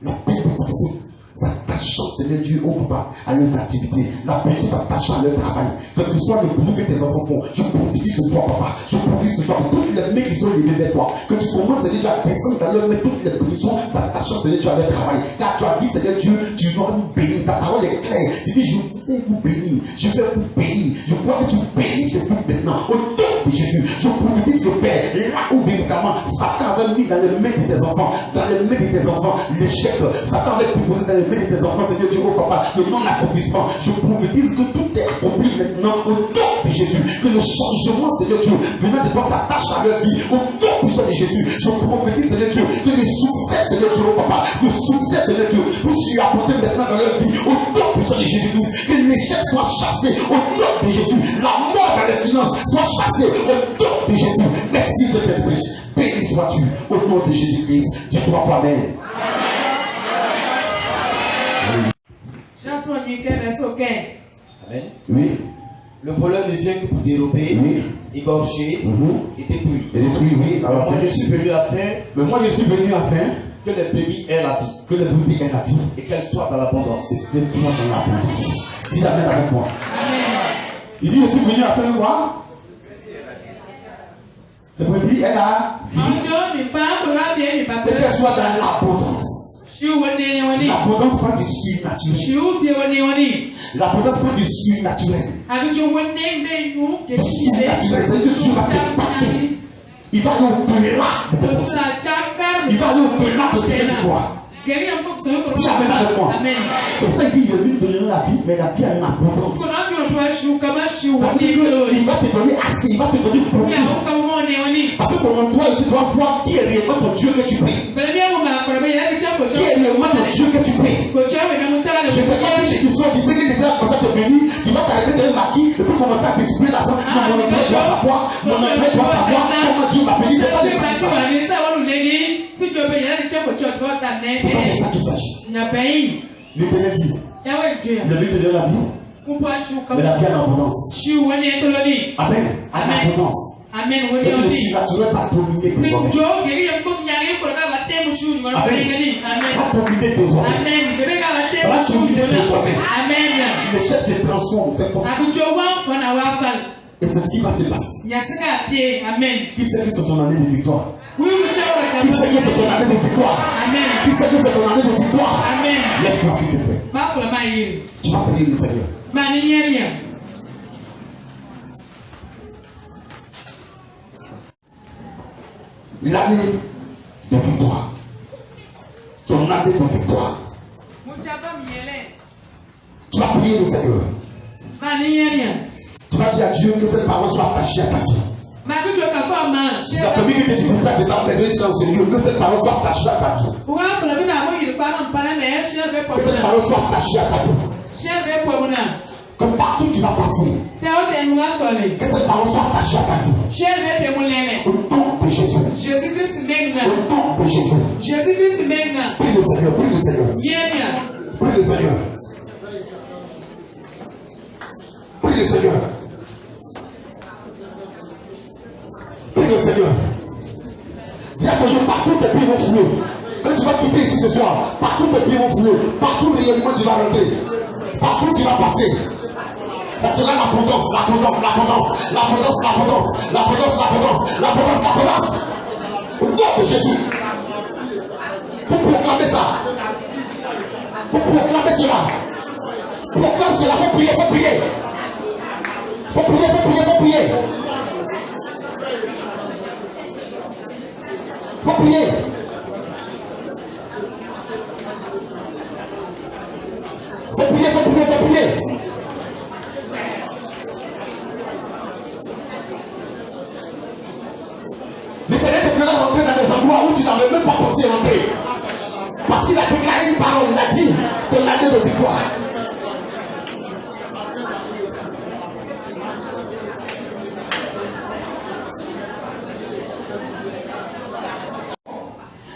la bénédiction, s'attachant, Seigneur Dieu, au papa, à leurs activités, la personne s'attachant à leur travail, quel que soit le boulot que tes enfants font, je profite ce soir, papa, je profite ce soir, toutes les mains qui sont levées vers toi, que tu commences, Seigneur Dieu, à descendre dans leur main, toutes les bénédictions, s'attachant, Seigneur Dieu, à leur travail, car tu as dit, Seigneur Dieu, tu dois nous bénir, ta parole est claire, tu dis, je vais vous bénir, je vais vous bénir, je crois que tu bénis ce groupe maintenant, au nom de Jésus, je profite ce Père, là où véritablement, Satan avait mis dans les mains de tes enfants, dans les mains de tes enfants, l'échec, Satan avait proposé dans les mains de tes enfants, Seigneur Dieu, oh papa, le non-accomplissement, je prophétise que tout est accompli maintenant au nom de Jésus, que le changement, Seigneur Dieu, venant de toi s'attache à leur vie, au nom puissant de Jésus, je prophétise, Seigneur Dieu, que le succès, Seigneur Dieu, oh papa, le succès, Seigneur Dieu, puisse apporter maintenant dans leur vie, au nom puissant de Jésus-Christ, que l'échec soit chassé, au nom de Jésus, la mort dans les finances soit chassée, au nom de Jésus, merci Saint-Esprit, béni sois-tu, au nom de Jésus-Christ, dis-toi toi-même. Amen. Oui. Le voleur ne vient que pour dérober, Oui. égorger et détruire. Et détruire, oui. Alors, Moi, je suis venu afin mais moi, je suis venu afin que les brebis aient la vie que les brebis aient la vie. et qu'elles soient dans l'abondance. C'est toi dans l'abondance. Dis amen avec moi. Il dit, je suis venu afin de quoi? Les brebis aient la vie. Et qu'elles soient dans l'abondance. L'abondance pas du surnaturel. L'abondance pas du surnaturel. Du surnaturel, c'est que Dieu va te parler. Il va aller au-delà de tes pensées. Il va aller au-delà de ce que tu crois. Dis amen avec moi. Comme ça, il dit, je vais lui donner la vie, mais la vie a une abondance. Ça veut dire qu'il va te donner assez, il va te donner beaucoup. Parce que pendant toi, tu dois voir qui est réellement ton Dieu que tu pries. Qui est réellement ton Dieu que tu pries. Je ne peux pas dire ce soit, tu sais que déjà quand ça te bénit, tu vas t'arrêter d'un maquis et puis commencer à distribuer l'argent. Non, mon employé doit savoir, comment Dieu m'a béni. C'est pas de ça qu'il s'agit. C'est pas de ça qu'il s'agit. Je te l'ai dit. Il a vu te donner la vie, mais la vie en abondance. Amen. En abondance. Amen. Et le surnaturel va dominer désormais. Va dominer désormais. Va dominer désormais. Les chefs se transforment, c'est comme ça. Et c'est ce qui va se passer. Qui sait que c'est ton année de victoire? Qui sait que c'est ton année de victoire? Qui sait que c'est ton année de victoire? Lève-toi s'il te plaît. Tu vas prier le Seigneur. L'année de victoire. Ton année de victoire. Tu vas prier le Seigneur. Tu vas dire à Dieu que cette parole soit attachée à ta vie. C'est la première que je vous place, c'est ta présence dans ce lieu. Que cette parole soit attachée à ta vie. Que cette parole soit attachée à ta vie. Que partout tu vas passer. Que cette parole soit attachée à ta vie. Au nom de Jésus. Au nom de Jésus. Prie le Seigneur, prie le Seigneur. Prie le Seigneur. Prie le Seigneur. Prie le Seigneur. Dis à ton Dieu, partout tes pieds vont fouler. Quand tu vas quitter ici ce soir, partout tes pieds vont fouler, partout réellement tu vas rentrer, partout tu vas passer. Ça sera l'abondance, l'abondance, l'abondance, l'abondance, l'abondance, l'abondance, l'abondance, l'abondance, l'abondance. Au nom de Jésus. Faut proclamer ça. Faut proclamer cela. Proclame cela, faut prier, faut prier. Faut prier, faut prier, faut prier. Faut prier. Faut prier, faut prier, faut prier. L'Éternel te fera rentrer dans des endroits où tu n'avais même pas pensé rentrer. Parce qu'il a déclaré une parole, il a dit ton année de victoire.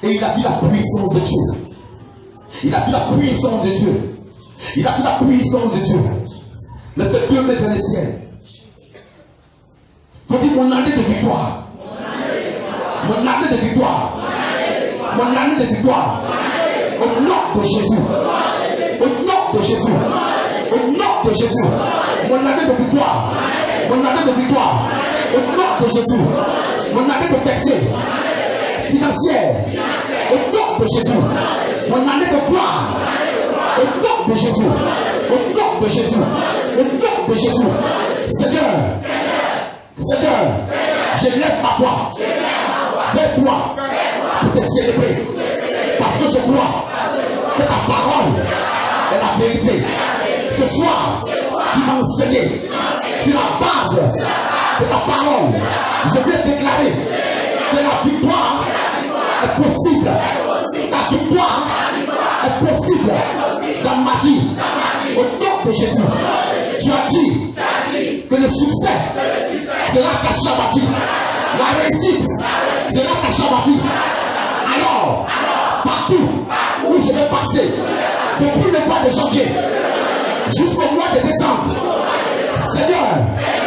Et il a vu la puissance de Dieu. Il a vu la puissance de Dieu. Il a vu la puissance de Dieu. Le fait Dieu met dans les ciels. Faut dire mon année de victoire. Mon année de victoire. Mon année de victoire. Au nom de Jésus. Au nom de Jésus. Au nom de Jésus. Mon année de victoire. Mon année de victoire. Au nom de Jésus. Mon année de percée financière. Au nom de Jésus. Mon année de gloire. Au nom de Jésus. Au nom de Jésus. Au nom de Jésus. Seigneur. Seigneur. Je lève ma voix vers toi pour te célébrer. Parce que je crois que ta parole est la vérité. Ce soir, tu m'as enseigné sur la base de ta parole. Je vais déclarer que la victoire est possible. La victoire est possible dans ma vie. Au nom de Jésus, tu as dit que le succès sera attaché à ma vie. La réussite sera attachée à ma vie. Alors, partout où je vais passer, depuis le mois de janvier jusqu'au mois de décembre, Seigneur,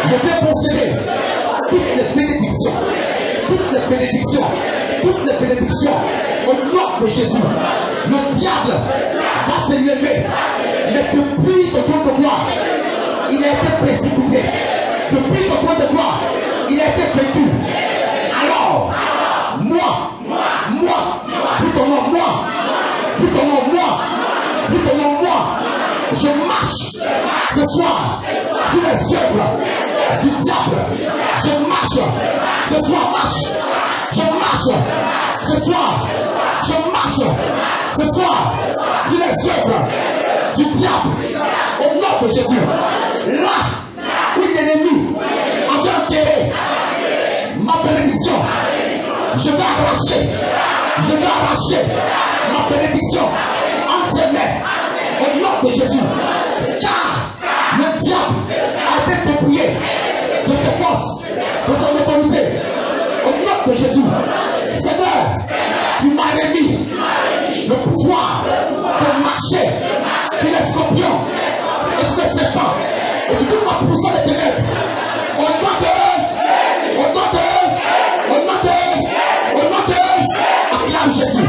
je vais posséder toutes les bénédictions, toutes les bénédictions, toutes les bénédictions au nom de Jésus. Le diable va se lever, mais depuis ton trône de gloire, il a été précipité. Depuis ton trône de gloire, il a été vaincu. Alors, moi, dis ton nom, moi, dis ton nom, moi, dis ton nom, moi, je marche ce soir sur les œuvres du diable. Je marche ce soir, marche. Je marche ce soir, je marche ce soir sur les œuvres du diable. Au nom de Jésus, là où l'ennemi a enterré ma bénédiction, je vais arracher ma bénédiction en ses mains. Au nom de Jésus, car le diable a été dépouillé de ses forces, de son autorité. Au nom de Jésus, Seigneur, tu m'as remis le pouvoir de marcher sur les scorpions et sur les serpents et de toute ma puissance des ténèbres. Au nom de acclame Jésus.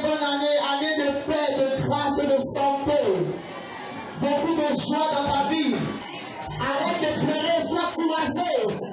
Bonne année, année de paix, de grâce et de santé. Beaucoup de joie dans ta vie. Arrête de pleurer, sois courageux.